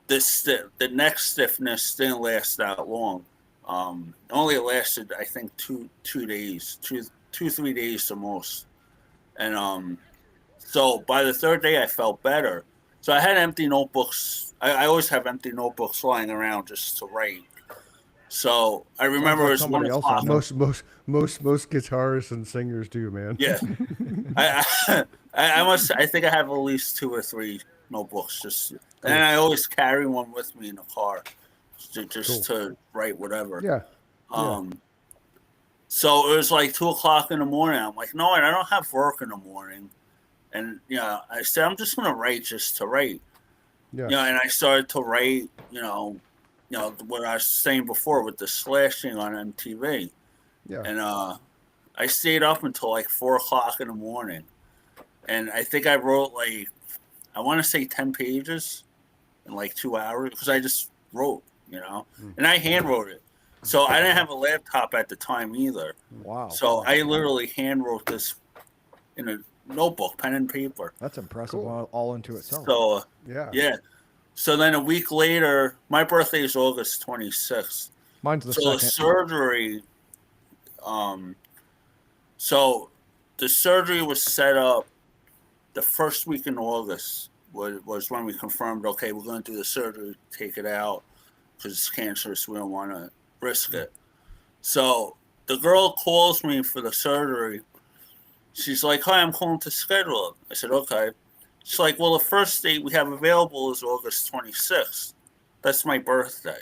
[SPEAKER 3] the neck stiffness didn't last that long. Only lasted, I think, 2 days, 3 days the most. And so by the third day, I felt better. So I had empty notebooks. I always have empty notebooks lying around just to write. So I remember
[SPEAKER 1] like
[SPEAKER 3] it was
[SPEAKER 1] somebody
[SPEAKER 3] 1
[SPEAKER 1] else
[SPEAKER 3] o'clock.
[SPEAKER 1] on there.
[SPEAKER 2] Most guitarists and singers do, man.
[SPEAKER 3] Yeah, I think I have at least 2 or 3 notebooks. And I always carry one with me in the car, to write whatever.
[SPEAKER 2] Yeah.
[SPEAKER 3] So it was like 2 o'clock in the morning. I'm like, no, I don't have work in the morning, and I said I'm just gonna write just to write.
[SPEAKER 2] Yeah.
[SPEAKER 3] And I started to write. What I was saying before with the slashing on MTV.
[SPEAKER 2] Yeah.
[SPEAKER 3] And I stayed up until like 4 o'clock in the morning. And I think I wrote I want to say 10 pages in like 2 hours because I just wrote, and I hand wrote it. So I didn't have a laptop at the time either.
[SPEAKER 1] Wow.
[SPEAKER 3] So I literally hand wrote this in a notebook, pen and paper.
[SPEAKER 1] That's impressive
[SPEAKER 2] Cool.
[SPEAKER 1] all into itself.
[SPEAKER 3] So
[SPEAKER 2] Yeah.
[SPEAKER 3] yeah. So then a week later, my birthday is August 26th.
[SPEAKER 1] Mine's the
[SPEAKER 3] So the
[SPEAKER 1] second.
[SPEAKER 3] surgery, so the surgery was set up the first week in August was when we confirmed, okay, we're going to do the surgery, take it out because it's cancerous. We don't want to risk it. So the girl calls me for the surgery. She's like, hi, I'm calling to schedule it. I said, okay. she's like, well, the first date we have available is August 26th. That's my birthday.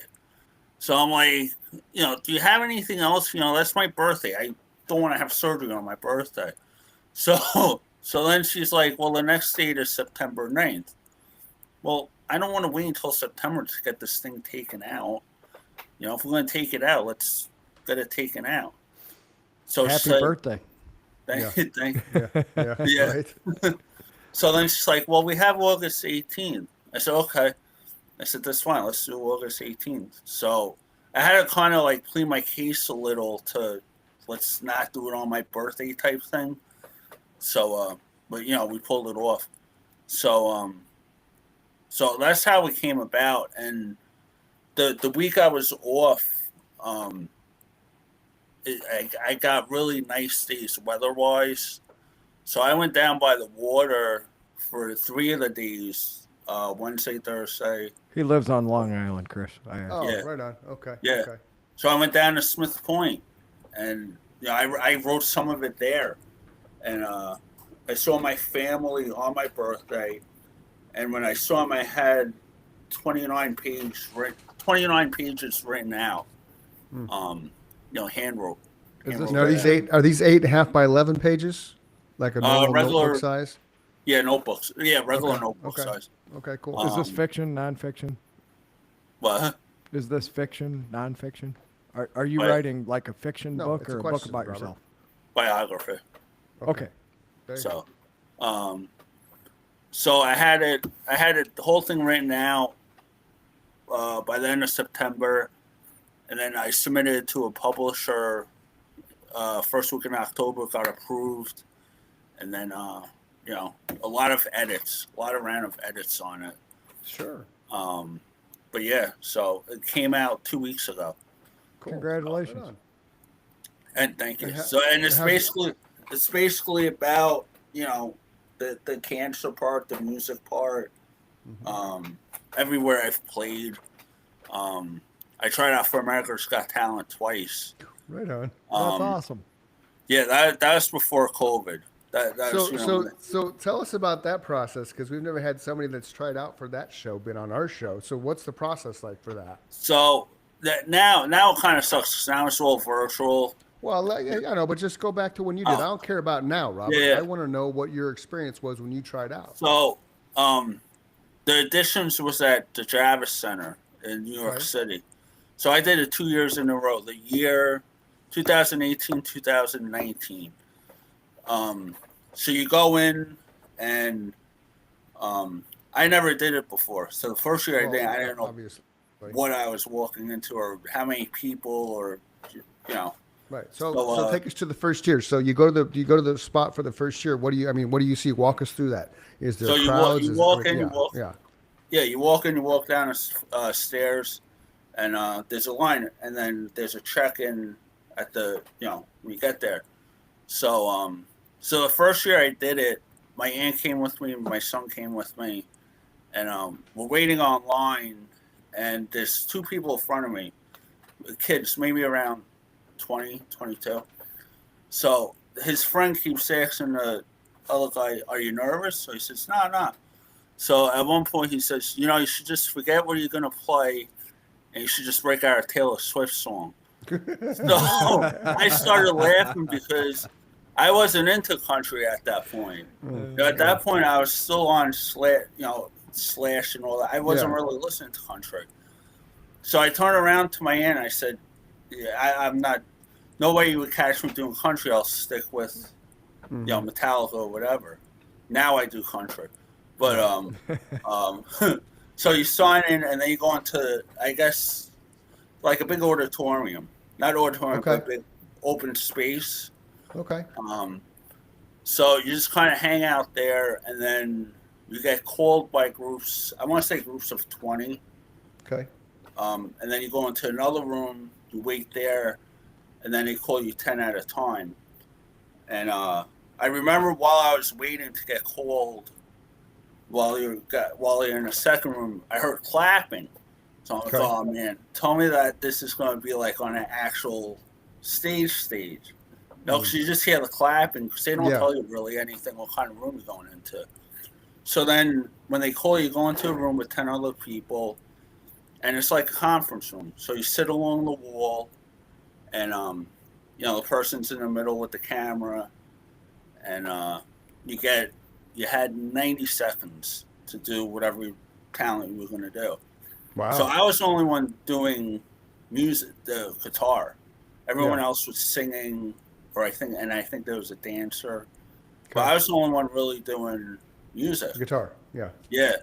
[SPEAKER 3] So I'm like, do you have anything else? That's my birthday. I don't want to have surgery on my birthday. So then she's like, well, the next date is September 9th. Well, I don't want to wait until September to get this thing taken out. If we're going to take it out, let's get it taken out. So
[SPEAKER 1] Happy birthday.
[SPEAKER 3] Thank you.
[SPEAKER 2] Yeah. Right.
[SPEAKER 3] So then she's like, well, we have August 18th. I said, okay. I said, that's fine. Let's do August 18th. So I had to kind of like plead my case a little to let's not do it on my birthday type thing. So, but we pulled it off. So that's how it came about. And the week I was off, I got really nice days weather-wise. So I went down by the water for 3 of the days, Wednesday, Thursday.
[SPEAKER 1] He lives on Long Island, Chris.
[SPEAKER 2] Oh,
[SPEAKER 3] Yeah.
[SPEAKER 2] right on. Okay.
[SPEAKER 3] Yeah.
[SPEAKER 2] Okay.
[SPEAKER 3] So I went down to Smith Point, and I wrote some of it there. And I saw my family on my birthday. And when I saw them, I had 29 pages written out. Hand wrote.
[SPEAKER 2] Now are these 8.5 by 11 pages, like a normal
[SPEAKER 3] regular
[SPEAKER 2] notebook size?
[SPEAKER 3] Yeah, notebooks. Yeah, regular
[SPEAKER 2] Okay,
[SPEAKER 3] notebook
[SPEAKER 2] okay.
[SPEAKER 3] size.
[SPEAKER 2] Okay, cool.
[SPEAKER 1] Is this fiction, nonfiction?
[SPEAKER 3] What?
[SPEAKER 1] Is this fiction, nonfiction? Are you
[SPEAKER 3] What?
[SPEAKER 1] writing like a fiction
[SPEAKER 2] No,
[SPEAKER 1] book
[SPEAKER 2] it's a
[SPEAKER 1] or a book
[SPEAKER 2] question,
[SPEAKER 1] about
[SPEAKER 2] Robert.
[SPEAKER 1] yourself?
[SPEAKER 3] Biography.
[SPEAKER 1] Okay.
[SPEAKER 2] There you
[SPEAKER 3] So, so I had it the whole thing written out by the end of September, and then I submitted it to a publisher. First week in October, got approved, and then a lot of random edits on it.
[SPEAKER 2] Sure.
[SPEAKER 3] But yeah, so it came out 2 weeks ago.
[SPEAKER 2] Cool.
[SPEAKER 1] Congratulations.
[SPEAKER 2] Right on.
[SPEAKER 3] And thank you.
[SPEAKER 2] And
[SPEAKER 3] So, and it's basically about the cancer part, the music part. Everywhere I've played, I tried out for America's Got Talent twice.
[SPEAKER 2] Right on.
[SPEAKER 1] That's awesome.
[SPEAKER 3] Yeah, that was before COVID. That was,
[SPEAKER 2] So tell us about that process, because we've never had somebody that's tried out for that show been on our show. So what's the process like for that?
[SPEAKER 3] So that now it kind of sucks. 'Cause now it's all virtual.
[SPEAKER 2] Well, I know, but just go back to when you did. I don't care about now, Robert.
[SPEAKER 3] Yeah.
[SPEAKER 2] I want to know what your experience was when you tried out.
[SPEAKER 3] So the auditions was at the Javits Center in New York
[SPEAKER 2] Right.
[SPEAKER 3] City. So I did it 2 years in a row. The year 2018, 2019. So you go in, and I never did it before. So the first year I didn't know
[SPEAKER 2] Obviously.
[SPEAKER 3] what I was walking into or how many people or
[SPEAKER 2] Right. So
[SPEAKER 3] So,
[SPEAKER 2] take us to the first year. So you go to the spot for the first year. What do you see? Walk us through that. Is there
[SPEAKER 3] So you
[SPEAKER 2] crowds?
[SPEAKER 3] you
[SPEAKER 2] Is
[SPEAKER 3] walk
[SPEAKER 2] there-
[SPEAKER 3] in, you walk.
[SPEAKER 2] Yeah.
[SPEAKER 3] Yeah, you walk in, you walk down the stairs, and there's a line, and then there's a check-in at the when you get there. So so the first year I did it, my aunt came with me, my son came with me, and we're waiting online, and there's 2 people in front of me, kids, maybe around 20, 22. So his friend keeps asking the other guy, "Are you nervous?" So he says, "No." So at one point he says, "You should just forget what you're gonna play, and you should just break out a Taylor Swift song." So I started laughing because I wasn't into country at that point. At that point, I was still on Slash and all that. I wasn't really listening to country. So I turned around to my aunt and I said, "Yeah, I'm not. No way you would catch me doing country. I'll stick with, Metallica or whatever. Now I do country." But so you sign in and then you go into, I guess, like a big auditorium, not auditorium,
[SPEAKER 2] Okay.
[SPEAKER 3] but a big open space.
[SPEAKER 2] Okay.
[SPEAKER 3] So you just kind of hang out there, and then you get called by groups. I want to say groups of 20.
[SPEAKER 2] Okay.
[SPEAKER 3] And then you go into another room. You wait there, and then they call you 10 at a time. And I remember while I was waiting to get called, while you're in the second room, I heard clapping. So I'm like,
[SPEAKER 2] Okay.
[SPEAKER 3] "Oh man, tell me that this is going to be like on an actual stage." No, because you just hear the clapping, because they don't
[SPEAKER 2] Yeah.
[SPEAKER 3] tell you really anything what kind of room you're going into. So then when they call you, go into a room with 10 other people, and it's like a conference room. So you sit along the wall, and the person's in the middle with the camera, and you had 90 seconds to do whatever talent you were going to do.
[SPEAKER 2] Wow.
[SPEAKER 3] So I was the only one doing music, the guitar. Everyone else was singing, I think there was a dancer. But I was the only one really doing music.
[SPEAKER 2] Guitar. Yeah.
[SPEAKER 3] Yeah.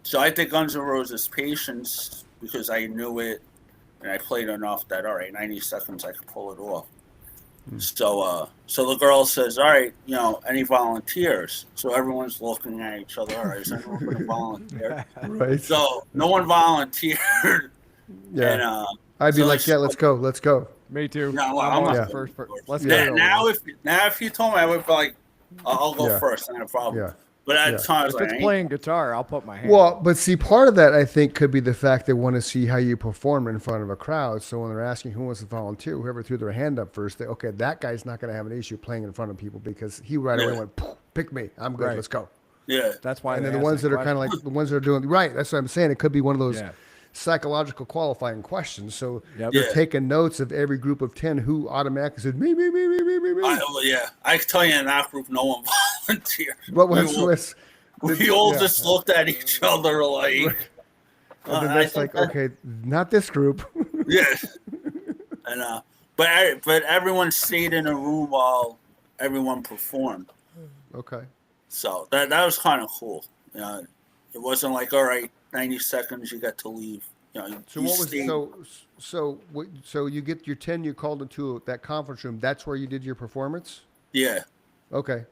[SPEAKER 3] So I did Guns N' Roses Patience because I knew it, and I played enough that, all right, 90 seconds I could pull it off. So the girl says, all right, any volunteers? So everyone's looking at each other. All right, is anyone going to volunteer?
[SPEAKER 2] Right.
[SPEAKER 3] So no one volunteered.
[SPEAKER 2] Yeah.
[SPEAKER 3] And,
[SPEAKER 2] I'd be
[SPEAKER 3] so
[SPEAKER 2] like, yeah, let's go.
[SPEAKER 1] Me too.
[SPEAKER 3] No,
[SPEAKER 1] I'm
[SPEAKER 3] I'm
[SPEAKER 1] on
[SPEAKER 3] not
[SPEAKER 1] the first person. Let's
[SPEAKER 2] Yeah.
[SPEAKER 1] go.
[SPEAKER 3] now if you told me, I would be like, I'll go first, not a problem.
[SPEAKER 2] Yeah.
[SPEAKER 3] But at
[SPEAKER 2] Yeah.
[SPEAKER 3] times,
[SPEAKER 1] If it's playing guitar, I'll put my hand.
[SPEAKER 2] Well, but see, part of that I think could be the fact they want to see how you perform in front of a crowd. So when they're asking who wants to volunteer, whoever threw their hand up first, okay, that guy's not going to have an issue playing in front of people because he right away went, pick me, I'm good,
[SPEAKER 1] Right.
[SPEAKER 2] let's go.
[SPEAKER 3] Yeah.
[SPEAKER 1] That's why.
[SPEAKER 2] And
[SPEAKER 1] they
[SPEAKER 2] then the
[SPEAKER 1] ask
[SPEAKER 2] ones that are kind of
[SPEAKER 1] question.
[SPEAKER 2] like the ones that are doing right. That's what I'm saying. It could be one of those
[SPEAKER 1] Yeah.
[SPEAKER 2] psychological qualifying questions. So
[SPEAKER 1] Yep.
[SPEAKER 2] they're
[SPEAKER 3] Yeah.
[SPEAKER 2] taking notes of every group of 10 who automatically said me.
[SPEAKER 3] I can tell you in that group, no one volunteered.
[SPEAKER 2] What was
[SPEAKER 3] We all just looked at each other like.
[SPEAKER 2] And then
[SPEAKER 3] I
[SPEAKER 2] that's
[SPEAKER 3] think
[SPEAKER 2] like, okay, not this group.
[SPEAKER 3] Yeah. And but everyone stayed in a room while everyone performed.
[SPEAKER 2] Okay.
[SPEAKER 3] So that was kind of cool. It wasn't like, all right, 90 seconds, you got to leave.
[SPEAKER 2] So what was so you get your 10 you called into that conference room. That's where you did your performance?
[SPEAKER 3] Yeah.
[SPEAKER 2] Okay.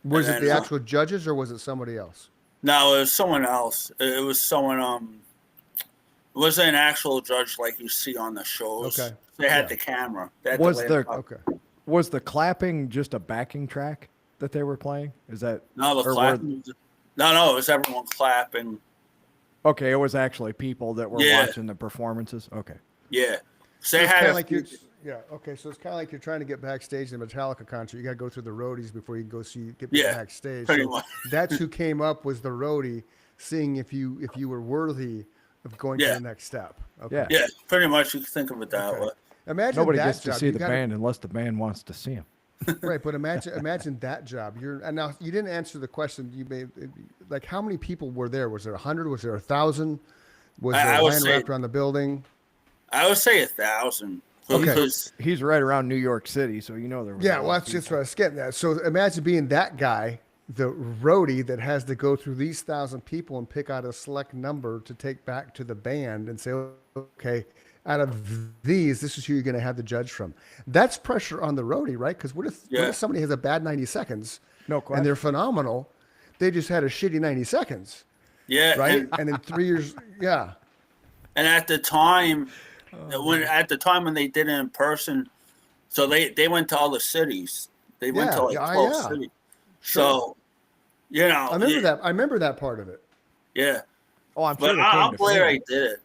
[SPEAKER 2] Was
[SPEAKER 3] And
[SPEAKER 2] it the
[SPEAKER 3] then,
[SPEAKER 2] actual judges or was it somebody else?
[SPEAKER 3] No, it was someone else. It was someone. It wasn't an actual judge like you see on the shows.
[SPEAKER 2] Okay.
[SPEAKER 3] They had the camera. They had
[SPEAKER 1] Was
[SPEAKER 3] the
[SPEAKER 1] there-
[SPEAKER 3] laptop.
[SPEAKER 2] Okay.
[SPEAKER 1] Was the clapping just a backing track that they were playing? Is that
[SPEAKER 3] No, the
[SPEAKER 1] or
[SPEAKER 3] clapping. No, it was everyone clapping.
[SPEAKER 1] okay? It was actually people that were
[SPEAKER 3] Yeah.
[SPEAKER 1] watching the performances. Okay.
[SPEAKER 3] Yeah.
[SPEAKER 2] So
[SPEAKER 3] So they
[SPEAKER 2] it's
[SPEAKER 3] had
[SPEAKER 2] kinda
[SPEAKER 3] a
[SPEAKER 2] like
[SPEAKER 3] few-
[SPEAKER 2] you're, yeah. Okay. So it's kind of like you're trying to get backstage in a Metallica concert. You got to go through the roadies before you can go get
[SPEAKER 3] Yeah,
[SPEAKER 2] backstage.
[SPEAKER 3] pretty
[SPEAKER 2] So
[SPEAKER 3] much.
[SPEAKER 2] that's who came up was the roadie, seeing if you were worthy of going to
[SPEAKER 3] Yeah.
[SPEAKER 2] the next step. Okay.
[SPEAKER 1] Yeah.
[SPEAKER 3] Yeah, pretty much. You can think of it that
[SPEAKER 2] Okay.
[SPEAKER 3] way.
[SPEAKER 2] Imagine
[SPEAKER 1] Nobody
[SPEAKER 2] that
[SPEAKER 1] gets to
[SPEAKER 2] job.
[SPEAKER 1] see
[SPEAKER 2] You
[SPEAKER 1] the
[SPEAKER 2] gotta-
[SPEAKER 1] band unless the band wants to see them.
[SPEAKER 2] Right, but imagine that job. And now you didn't answer the question. You made like how many people were there? Was there 100? Was there 1,000? Was there
[SPEAKER 3] I
[SPEAKER 2] a
[SPEAKER 3] would
[SPEAKER 2] line
[SPEAKER 3] say-
[SPEAKER 2] wrapped around the building?
[SPEAKER 3] I would say 1,000.
[SPEAKER 2] Okay.
[SPEAKER 3] Because
[SPEAKER 1] He's right around New York City, so you know there was.
[SPEAKER 2] Yeah,
[SPEAKER 1] a
[SPEAKER 2] well,
[SPEAKER 1] lot
[SPEAKER 2] that's
[SPEAKER 1] of
[SPEAKER 2] just
[SPEAKER 1] people.
[SPEAKER 2] what I was getting at. So imagine being that guy, the roadie that has to go through these 1,000 people and pick out a select number to take back to the band and say, okay, out of these, this is who you're going to have the judge from. That's pressure on the roadie, right? Because what if somebody has a bad 90 seconds
[SPEAKER 1] No
[SPEAKER 2] and they're
[SPEAKER 1] question.
[SPEAKER 2] phenomenal, they just had a shitty 90 seconds,
[SPEAKER 3] yeah,
[SPEAKER 2] right? And in 3 years, yeah.
[SPEAKER 3] And at the time, when they did it in person, so they went to other cities. They went
[SPEAKER 2] Yeah,
[SPEAKER 3] to like
[SPEAKER 2] yeah,
[SPEAKER 3] 12
[SPEAKER 2] yeah.
[SPEAKER 3] cities.
[SPEAKER 2] Sure.
[SPEAKER 3] So,
[SPEAKER 2] I remember that. I remember that part of it.
[SPEAKER 3] Yeah,
[SPEAKER 1] Oh, I'm sure
[SPEAKER 3] but
[SPEAKER 1] they
[SPEAKER 3] I'm
[SPEAKER 1] came to
[SPEAKER 3] glad
[SPEAKER 1] see
[SPEAKER 3] I
[SPEAKER 1] him.
[SPEAKER 3] did it.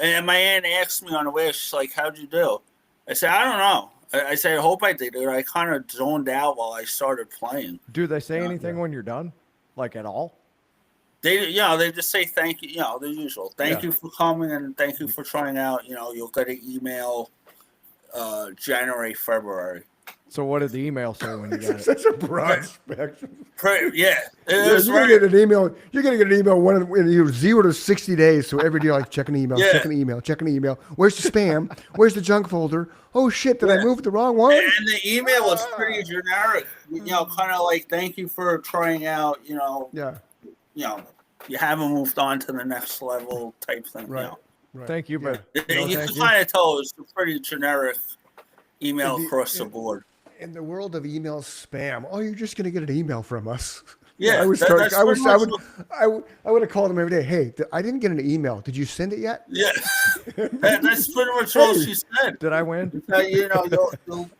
[SPEAKER 3] And my aunt asked me on the way. She's like, "How'd you do?" I said, "I don't know." I said, "I hope I did it." I kind of zoned out while I started playing.
[SPEAKER 1] Do they say anything when you're done, like at all?
[SPEAKER 3] They just say thank you. The usual. Thank you for coming and thank you for trying out. You'll get an email January, February.
[SPEAKER 1] So what did the email say when you got it?
[SPEAKER 2] Such a broad spectrum.
[SPEAKER 3] Yeah, it
[SPEAKER 2] Yeah,
[SPEAKER 3] was
[SPEAKER 2] you're gonna
[SPEAKER 3] very-
[SPEAKER 2] get an email. You're gonna get an email in 0 to 60 days. So every day, like checking the email,
[SPEAKER 3] Yeah.
[SPEAKER 2] checking the email, checking the email. Where's the spam? Where's the junk folder? Oh shit! Did I move the wrong one?
[SPEAKER 3] And the email was pretty generic. Kind of like thank you for trying out.
[SPEAKER 2] Yeah.
[SPEAKER 3] You haven't moved on to the next level type thing.
[SPEAKER 2] Right. Right.
[SPEAKER 1] Thank you, but
[SPEAKER 3] You
[SPEAKER 1] no,
[SPEAKER 3] you
[SPEAKER 1] thank
[SPEAKER 3] can
[SPEAKER 1] you.
[SPEAKER 3] kind of tell it was a pretty generic email
[SPEAKER 2] And the-
[SPEAKER 3] across the board.
[SPEAKER 2] In the world of email spam, oh, you're just gonna get an email from us.
[SPEAKER 3] Yeah,
[SPEAKER 2] I would
[SPEAKER 3] that-
[SPEAKER 2] start.
[SPEAKER 3] that's
[SPEAKER 2] I would.
[SPEAKER 3] pretty
[SPEAKER 2] I
[SPEAKER 3] much
[SPEAKER 2] would. I would have called them every day. Hey, I didn't get an email. Did you send it yet?
[SPEAKER 3] Yeah, that's pretty much all she said.
[SPEAKER 1] Did I win?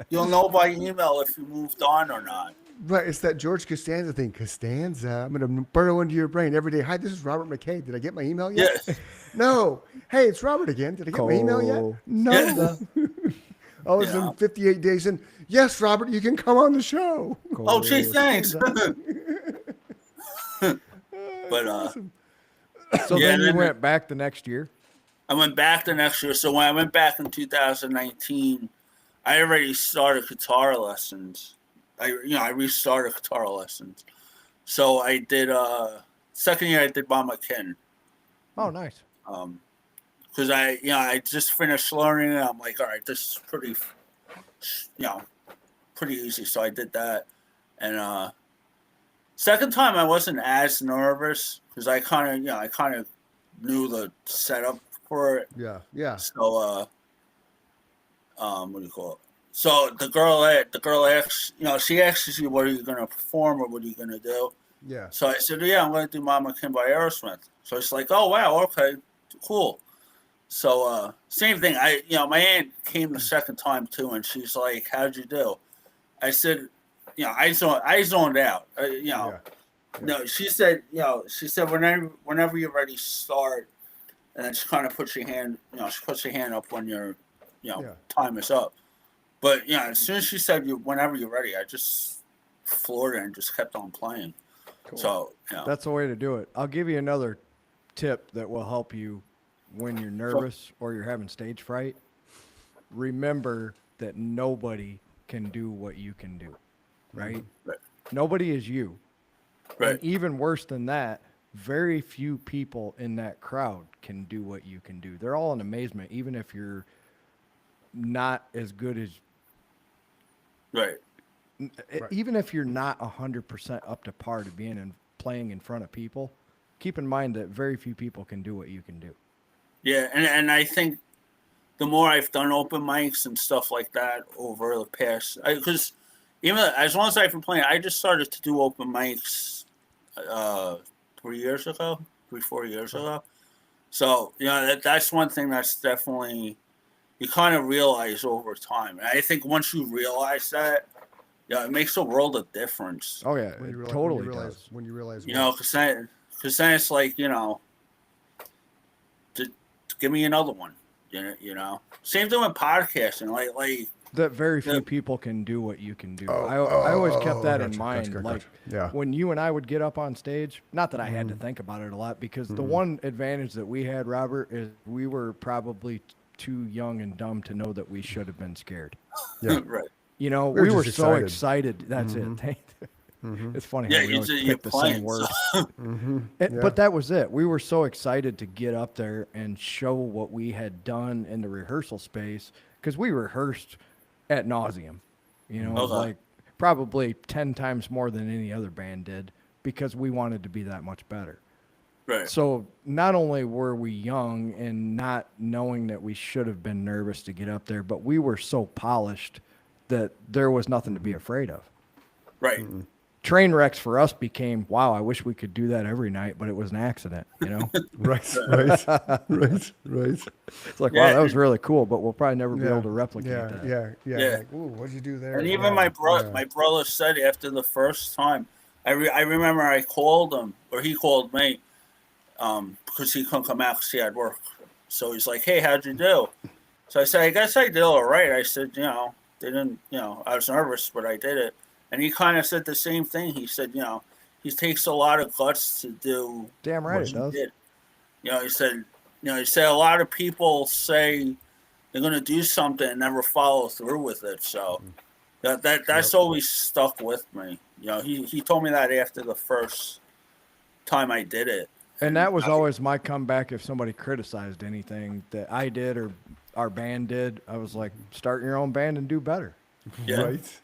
[SPEAKER 3] You'll know by email if you moved on or not.
[SPEAKER 2] Right. It's that George Costanza thing. Costanza. I'm gonna burrow into your brain every day. Hi, this is Robert McKay. Did I get my email yet?
[SPEAKER 3] Yeah.
[SPEAKER 2] No. Hey, it's Robert again. Did I get my email yet?
[SPEAKER 1] Cole.
[SPEAKER 2] No. I was in 58 days in. Yes, Robert, you can come on the show.
[SPEAKER 3] Oh, gee, thanks. But
[SPEAKER 2] Awesome.
[SPEAKER 1] So
[SPEAKER 3] Yeah,
[SPEAKER 1] then you
[SPEAKER 3] then-
[SPEAKER 1] went back the next year.
[SPEAKER 3] I went back the next year. So when I went back in 2019, I already started guitar lessons. I restarted guitar lessons. So I did second year I did Bob McKinn.
[SPEAKER 1] Oh, nice.
[SPEAKER 3] Because I just finished learning it. I'm like, all right, this is pretty pretty easy. So I did that. And second time I wasn't as nervous because I kind of knew the setup for it.
[SPEAKER 2] Yeah, yeah.
[SPEAKER 3] So what do you call it? So the girl asks, she asks you, what are you going to perform or what are you going to do?
[SPEAKER 2] Yeah.
[SPEAKER 3] So I said, yeah, I'm going to do Mama Kim by Aerosmith. So it's like, oh, wow, okay, cool. So same thing. My aunt came the second time too, and she's like, how'd you do? I said, I zoned out.
[SPEAKER 2] Yeah.
[SPEAKER 3] No, she said, whenever you're ready, start. And then she kind of puts your hand, she puts your hand up when your, time is up. But as soon as she said whenever you're ready, I just floored her and just kept on playing.
[SPEAKER 2] Cool.
[SPEAKER 3] So
[SPEAKER 1] That's the way to do it. I'll give you another tip that will help you when you're nervous or you're having stage fright. Remember that nobody can do what you can do, right?
[SPEAKER 3] Right.
[SPEAKER 1] Nobody is you.
[SPEAKER 3] Right.
[SPEAKER 1] And even worse than that, very few people in that crowd can do what you can do. They're all in amazement, even if you're not as good as,
[SPEAKER 3] Right.
[SPEAKER 1] even if you're not 100% up to par to being and playing in front of people. Keep in mind that very few people can do what you can do.
[SPEAKER 3] Yeah, and I think the more I've done open mics and stuff like that over the past, because even as long as I've been playing, I just started to do open mics 4 years ago. So that's one thing that's definitely you kind of realize over time. And I think once you realize that, it makes a world of difference.
[SPEAKER 1] Oh yeah,
[SPEAKER 2] When you
[SPEAKER 1] it
[SPEAKER 2] realize,
[SPEAKER 1] totally
[SPEAKER 2] does.
[SPEAKER 1] does.
[SPEAKER 2] When you realize,
[SPEAKER 3] Because then it's like just give me another one. Same thing with podcasting. Like
[SPEAKER 1] That very few
[SPEAKER 3] Yeah.
[SPEAKER 1] people can do what you can do.
[SPEAKER 2] Oh,
[SPEAKER 1] I always kept that in
[SPEAKER 2] gotcha,
[SPEAKER 1] mind.
[SPEAKER 2] gotcha,
[SPEAKER 1] Like
[SPEAKER 2] gotcha. Yeah.
[SPEAKER 1] when you and I would get up on stage, not that I had to think about it a lot, because the one advantage that we had, Robert, is we were probably too young and dumb to know that we should have been scared.
[SPEAKER 2] Yeah.
[SPEAKER 3] right.
[SPEAKER 1] You know,
[SPEAKER 2] We were
[SPEAKER 1] we were
[SPEAKER 2] just
[SPEAKER 1] so
[SPEAKER 2] excited.
[SPEAKER 1] excited. That's it. It's funny
[SPEAKER 3] Yeah,
[SPEAKER 1] how we always
[SPEAKER 3] you're
[SPEAKER 1] pick the
[SPEAKER 3] playing.
[SPEAKER 1] same words.
[SPEAKER 3] So,
[SPEAKER 2] Yeah.
[SPEAKER 1] But that was it. We were so excited to get up there and show what we had done in the rehearsal space because we rehearsed at nauseum.
[SPEAKER 3] Okay.
[SPEAKER 1] Like probably 10 times more than any other band did because we wanted to be that much better.
[SPEAKER 3] right.
[SPEAKER 1] So not only were we young and not knowing that we should have been nervous to get up there, but we were so polished that there was nothing to be afraid of.
[SPEAKER 3] Right.
[SPEAKER 1] Train wrecks for us became, wow, I wish we could do that every night, but it was an accident,
[SPEAKER 2] Right. Right. Right. Right.
[SPEAKER 1] It's like,
[SPEAKER 3] Yeah.
[SPEAKER 1] wow, that was really cool, but we'll probably never be
[SPEAKER 2] Yeah.
[SPEAKER 1] able to replicate
[SPEAKER 2] Yeah.
[SPEAKER 1] that.
[SPEAKER 2] Yeah.
[SPEAKER 3] Yeah.
[SPEAKER 2] Like, ooh, what'd you do there?
[SPEAKER 3] And even
[SPEAKER 2] Yeah,
[SPEAKER 3] my
[SPEAKER 2] yeah.
[SPEAKER 3] brother said after the first time, I remember I called him or he called me, because he couldn't come out because he had work. So he's like, "Hey, how'd you do?" So I said, "I guess I did all right." I said, didn't, I was nervous, but I did it. And he kind of said the same thing. He said, he takes a lot of guts to do
[SPEAKER 1] Damn right
[SPEAKER 3] what
[SPEAKER 1] it
[SPEAKER 3] he
[SPEAKER 1] does.
[SPEAKER 3] did. He said a lot of people say they're going to do something and never follow through with it. So that's always stuck with me. He told me that after the first time I did it.
[SPEAKER 1] And that was always my comeback if somebody criticized anything that I did or our band did. I was like, start your own band and do better.
[SPEAKER 3] Yeah.
[SPEAKER 2] Right.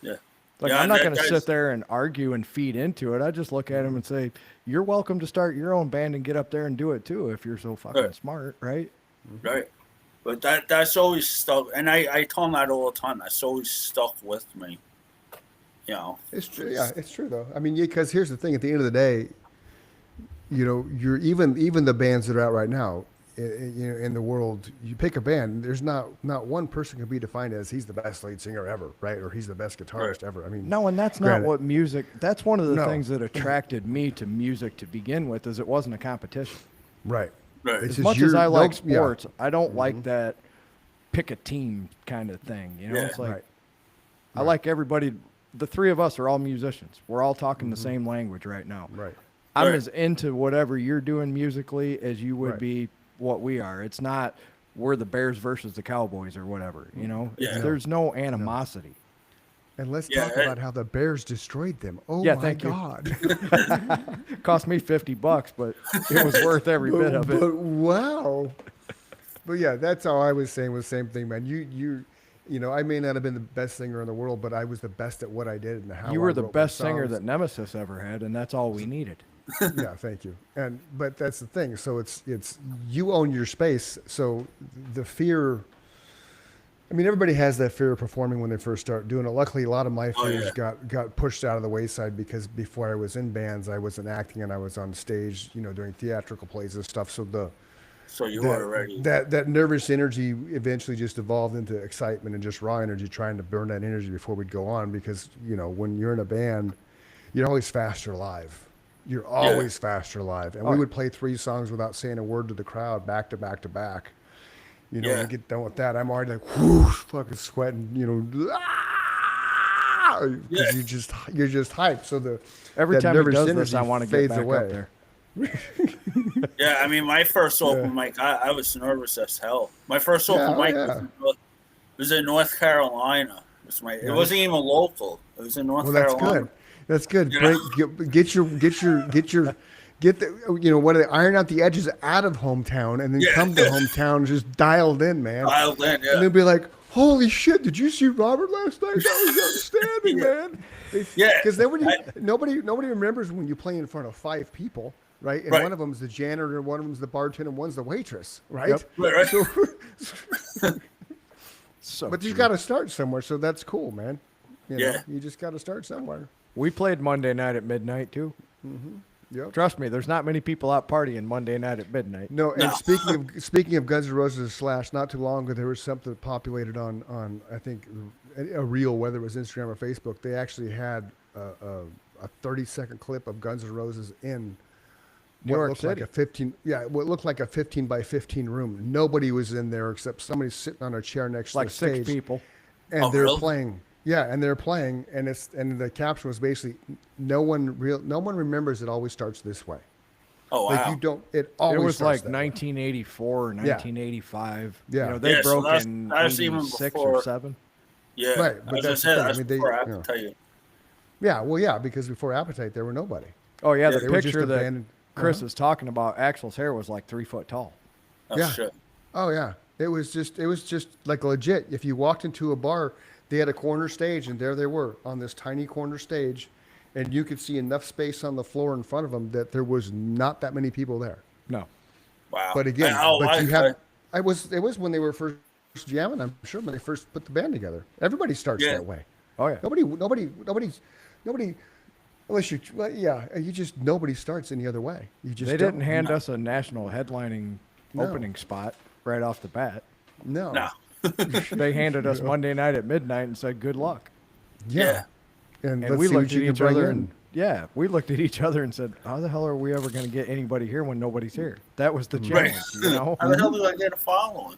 [SPEAKER 3] Yeah.
[SPEAKER 1] Like,
[SPEAKER 3] Yeah,
[SPEAKER 1] I'm not
[SPEAKER 3] that
[SPEAKER 1] going to
[SPEAKER 3] guy's-
[SPEAKER 1] sit there and argue and feed into it. I just look at him and say, you're welcome to start your own band and get up there and do it too if you're so fucking
[SPEAKER 3] Right.
[SPEAKER 1] smart, right?
[SPEAKER 3] Right. But that's always stuck. And I tell him that all the time. That's always stuck with me.
[SPEAKER 2] It's true. Yeah, it's true though. I mean, because here's the thing: at the end of the day, you're even the bands that are out right now, in the world. You pick a band. There's not one person can be defined as he's the best lead singer ever, right? Or he's the best guitarist ever. I mean,
[SPEAKER 1] No, and that's not
[SPEAKER 2] Granted.
[SPEAKER 1] what music. That's one of the
[SPEAKER 2] No.
[SPEAKER 1] things that attracted me to music to begin with, is it wasn't a competition.
[SPEAKER 2] right.
[SPEAKER 3] Right.
[SPEAKER 2] It's
[SPEAKER 1] As
[SPEAKER 2] just
[SPEAKER 1] much as I like
[SPEAKER 2] yeah.
[SPEAKER 1] sports, I don't like that pick a team kind of thing.
[SPEAKER 3] Yeah.
[SPEAKER 1] It's like
[SPEAKER 2] Right.
[SPEAKER 1] I like everybody. The three of us are all musicians. We're all talking the same language right now.
[SPEAKER 2] Right.
[SPEAKER 1] I'm
[SPEAKER 3] Right.
[SPEAKER 1] as into whatever you're doing musically as you would
[SPEAKER 2] Right.
[SPEAKER 1] be what we are. It's not we're the Bears versus the Cowboys or whatever. You know,
[SPEAKER 3] Yeah. No.
[SPEAKER 1] there's no animosity.
[SPEAKER 2] And let's
[SPEAKER 3] Yeah,
[SPEAKER 2] talk about how the Bears destroyed them. Oh
[SPEAKER 1] Yeah,
[SPEAKER 2] my
[SPEAKER 1] thank you.
[SPEAKER 2] God.
[SPEAKER 1] Cost me $50, but it was worth every bit of it.
[SPEAKER 2] But wow. But yeah, that's all I was saying was the same thing, man. You know, I may not have been the best singer in the world, but I was the best at what I did and how
[SPEAKER 1] You
[SPEAKER 2] I
[SPEAKER 1] were the
[SPEAKER 2] wrote my
[SPEAKER 1] best singer
[SPEAKER 2] songs.
[SPEAKER 1] that Nemesis ever had, and that's all we needed.
[SPEAKER 2] Yeah, thank you. But that's the thing. So it's you own your space. So the fear. I mean, everybody has that fear of performing when they first start doing it. Luckily, a lot of my
[SPEAKER 3] Oh,
[SPEAKER 2] fears
[SPEAKER 3] yeah.
[SPEAKER 2] got pushed out of the wayside because before I was in bands, I wasn't acting and I was on stage, you know, doing theatrical plays and stuff. So
[SPEAKER 3] So you were ready.
[SPEAKER 2] that nervous energy eventually just evolved into excitement and just raw energy, trying to burn that energy before we'd go on. Because you know, when you're in a band, you're always faster live. You're always faster live, and we would play 3 songs without saying a word to the crowd, back to back to back. You know, when
[SPEAKER 3] Yeah.
[SPEAKER 2] I get done with that, I'm already like, whoosh, fucking sweating. You know, because
[SPEAKER 3] Yeah.
[SPEAKER 2] you're just hyped. So
[SPEAKER 1] Every
[SPEAKER 2] that
[SPEAKER 1] time he
[SPEAKER 2] nervous
[SPEAKER 1] does this,
[SPEAKER 2] energy
[SPEAKER 1] I want to get
[SPEAKER 2] fades
[SPEAKER 1] back
[SPEAKER 2] away.
[SPEAKER 1] up there.
[SPEAKER 3] Yeah, I mean, my first open mic, I was nervous as hell. My first open mic was in North Carolina. It wasn't even local. It was in North
[SPEAKER 2] Well, that's
[SPEAKER 3] Carolina.
[SPEAKER 2] good. That's good.
[SPEAKER 3] You
[SPEAKER 2] Break, get the, you know, what are they, iron out the edges out of hometown and then
[SPEAKER 3] Yeah.
[SPEAKER 2] come to hometown just dialed in, man.
[SPEAKER 3] Dialed in,
[SPEAKER 2] And
[SPEAKER 3] yeah.
[SPEAKER 2] they'll be like, holy shit, did you see Robert last night? That was outstanding, man.
[SPEAKER 3] Yeah.
[SPEAKER 2] Because nobody remembers when you play in front of 5 people, right? And
[SPEAKER 3] Right.
[SPEAKER 2] one of them's the janitor, one of them's the bartender, and one's the waitress, right?
[SPEAKER 1] Yep.
[SPEAKER 3] Right.
[SPEAKER 1] So
[SPEAKER 2] But you
[SPEAKER 1] true.
[SPEAKER 2] got to start somewhere, so that's cool, man. You know,
[SPEAKER 3] Yeah.
[SPEAKER 2] you just got to start somewhere.
[SPEAKER 1] We played Monday night at midnight too.
[SPEAKER 2] Yep.
[SPEAKER 1] Trust me, there's not many people out partying Monday night at midnight.
[SPEAKER 2] No, and
[SPEAKER 3] No.
[SPEAKER 2] speaking of Guns N' Roses and Slash, not too long ago there was something that populated on I think a reel, whether it was Instagram or Facebook. They actually had a 30-second clip of Guns N' Roses in
[SPEAKER 1] New
[SPEAKER 2] what
[SPEAKER 1] York
[SPEAKER 2] looked
[SPEAKER 1] City.
[SPEAKER 2] like a 15 what looked like a 15 by 15 room. Nobody was in there except somebody sitting on a chair next
[SPEAKER 1] Like
[SPEAKER 2] to the stage.
[SPEAKER 1] 6 people.
[SPEAKER 2] And
[SPEAKER 3] Oh,
[SPEAKER 2] they're
[SPEAKER 3] really?
[SPEAKER 2] playing. Yeah, and they're playing, and the caption was basically no one remembers it always starts this way.
[SPEAKER 3] Oh, wow.
[SPEAKER 2] Like you don't. It always
[SPEAKER 1] It was
[SPEAKER 2] starts
[SPEAKER 1] like
[SPEAKER 2] that way.
[SPEAKER 1] 1984 or 1985.
[SPEAKER 2] Yeah.
[SPEAKER 1] You know, they
[SPEAKER 3] Yeah, so
[SPEAKER 1] broke
[SPEAKER 3] that's-
[SPEAKER 1] in
[SPEAKER 3] that's even
[SPEAKER 1] 86
[SPEAKER 3] before-
[SPEAKER 1] or 7.
[SPEAKER 3] Yeah.
[SPEAKER 2] Right, but
[SPEAKER 3] I was
[SPEAKER 2] that's
[SPEAKER 3] gonna
[SPEAKER 2] the
[SPEAKER 3] say
[SPEAKER 2] thing. I
[SPEAKER 3] that's
[SPEAKER 2] mean, they-
[SPEAKER 3] before
[SPEAKER 2] you know.
[SPEAKER 3] Appetite.
[SPEAKER 2] Yeah, well, yeah, because before Appetite there were nobody.
[SPEAKER 1] Oh yeah,
[SPEAKER 3] Yeah,
[SPEAKER 1] the
[SPEAKER 2] they were just
[SPEAKER 1] picture that
[SPEAKER 2] abandoned-
[SPEAKER 1] Chris is talking about, Axel's hair was like 3 foot tall.
[SPEAKER 3] Oh,
[SPEAKER 2] Yeah.
[SPEAKER 3] shit.
[SPEAKER 2] Oh yeah, it was just like legit. If you walked into a bar, they had a corner stage, and there they were on this tiny corner stage, and you could see enough space on the floor in front of them that there was not that many people there.
[SPEAKER 1] No.
[SPEAKER 3] Wow.
[SPEAKER 2] But again,
[SPEAKER 3] I-
[SPEAKER 2] you have. It was when they were first jamming. I'm sure when they first put the band together. Everybody starts
[SPEAKER 3] Yeah.
[SPEAKER 2] that way.
[SPEAKER 1] Oh yeah.
[SPEAKER 2] Nobody. Unless you, well, yeah, you just nobody starts any other way. You just
[SPEAKER 1] They didn't
[SPEAKER 2] don't.
[SPEAKER 1] hand us a national headlining
[SPEAKER 2] No.
[SPEAKER 1] opening spot right off the bat.
[SPEAKER 2] No.
[SPEAKER 3] No.
[SPEAKER 1] They handed us Monday night at midnight and said, "Good luck."
[SPEAKER 2] Yeah. And,
[SPEAKER 1] And
[SPEAKER 2] let's
[SPEAKER 1] we
[SPEAKER 2] see what
[SPEAKER 1] looked at
[SPEAKER 2] you can
[SPEAKER 1] each
[SPEAKER 2] bring
[SPEAKER 1] other
[SPEAKER 2] in.
[SPEAKER 1] and yeah, we looked at each other and said, "How the hell are we ever going to get anybody here when nobody's here?" That was the challenge, you know.
[SPEAKER 3] How the hell do I get a following?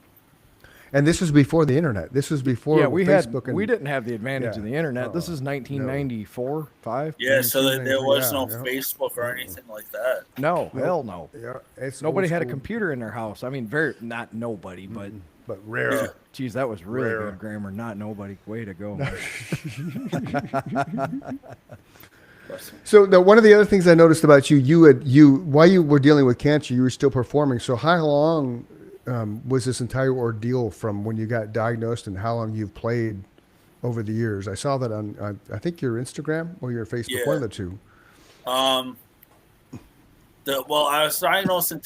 [SPEAKER 2] And this was before the internet. This was before
[SPEAKER 1] Yeah, we
[SPEAKER 2] Facebook and
[SPEAKER 1] we didn't have the advantage
[SPEAKER 2] Yeah.
[SPEAKER 1] of the internet. This is 1994, 5.
[SPEAKER 3] Yeah, so that there was no
[SPEAKER 2] Yeah.
[SPEAKER 3] Facebook or anything like that.
[SPEAKER 1] No, hell no.
[SPEAKER 2] Yeah, it's
[SPEAKER 1] Nobody
[SPEAKER 2] old
[SPEAKER 1] had a
[SPEAKER 2] school,
[SPEAKER 1] computer in their house. I mean, not nobody, but
[SPEAKER 2] but rare.
[SPEAKER 3] Yeah.
[SPEAKER 1] geez, that was really
[SPEAKER 2] Rare.
[SPEAKER 1] good grammar. Not nobody. Way to go. man.
[SPEAKER 2] So one of the other things I noticed about you while you were dealing with cancer, you were still performing. So how long was this entire ordeal from when you got diagnosed, and how long you've played over the years? I saw that on I think your Instagram or your Facebook,
[SPEAKER 3] Yeah.
[SPEAKER 2] one of the two.
[SPEAKER 3] I was diagnosed I'm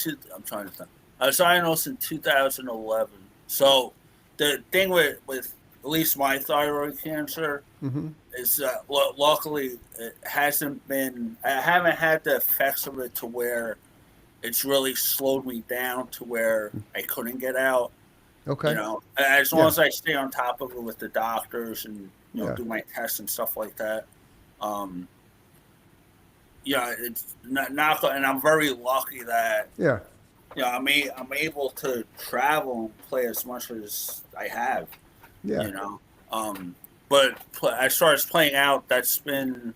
[SPEAKER 3] trying to think. I was diagnosed in 2011. So the thing with at least my thyroid cancer
[SPEAKER 2] Mm-hmm.
[SPEAKER 3] is luckily it hasn't been. I haven't had the effects of it to where it's really slowed me down to where I couldn't get out.
[SPEAKER 2] Okay.
[SPEAKER 3] You know, as long
[SPEAKER 2] Yeah.
[SPEAKER 3] as I stay on top of it with the doctors and
[SPEAKER 2] Yeah.
[SPEAKER 3] do my tests and stuff like that. Yeah, it's not, and I'm very lucky that
[SPEAKER 2] Yeah.
[SPEAKER 3] I'm able to travel and play as much as I have.
[SPEAKER 2] Yeah.
[SPEAKER 3] You know, but as far as playing out, that's been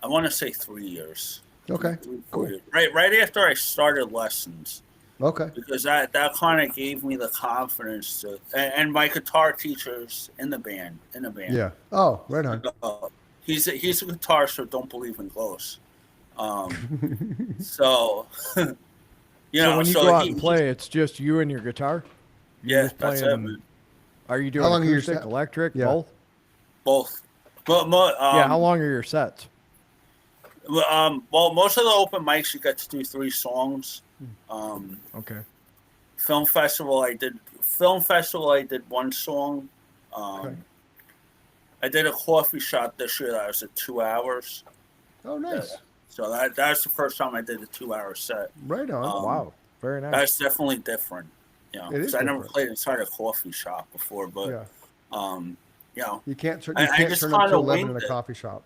[SPEAKER 3] I want to say 3 years.
[SPEAKER 2] Okay.
[SPEAKER 3] 3, 4
[SPEAKER 2] Cool.
[SPEAKER 3] years. Right after I started lessons,
[SPEAKER 2] Okay.
[SPEAKER 3] because that kind of gave me the confidence to, and my guitar teachers in the band.
[SPEAKER 2] Yeah. Oh, right on.
[SPEAKER 3] He's a guitarist, so don't believe in ghosts. So you
[SPEAKER 1] So
[SPEAKER 3] know,
[SPEAKER 1] when you
[SPEAKER 3] so
[SPEAKER 1] go out
[SPEAKER 3] he,
[SPEAKER 1] and play, it's just you and your guitar. You're
[SPEAKER 3] yeah,
[SPEAKER 1] just
[SPEAKER 3] that's it,
[SPEAKER 1] playing.
[SPEAKER 3] man.
[SPEAKER 1] Are you doing
[SPEAKER 2] How long are your
[SPEAKER 1] acoustic,
[SPEAKER 2] set-
[SPEAKER 3] Uh,
[SPEAKER 1] electric,
[SPEAKER 2] Yeah.
[SPEAKER 1] both?
[SPEAKER 3] Both. But
[SPEAKER 1] Yeah. How long are your sets?
[SPEAKER 3] well, most of the open mics you get to do 3 songs.
[SPEAKER 1] Okay.
[SPEAKER 3] Film festival I did 1 song.
[SPEAKER 2] Okay.
[SPEAKER 3] I did a coffee shop this year that was at 2 hours.
[SPEAKER 2] Oh, nice.
[SPEAKER 3] So that's the first time I did a 2-hour set.
[SPEAKER 2] Right on.
[SPEAKER 1] Wow. Very nice.
[SPEAKER 3] That's definitely different. You know,
[SPEAKER 2] It is
[SPEAKER 3] 'cause I never
[SPEAKER 2] different.
[SPEAKER 3] played inside a coffee shop before, but
[SPEAKER 2] Yeah.
[SPEAKER 3] you know,
[SPEAKER 2] You can't turn.
[SPEAKER 3] I
[SPEAKER 2] You can't
[SPEAKER 3] just
[SPEAKER 2] turn up
[SPEAKER 3] kinda
[SPEAKER 2] till 11 in a
[SPEAKER 3] winged it.
[SPEAKER 2] coffee shop.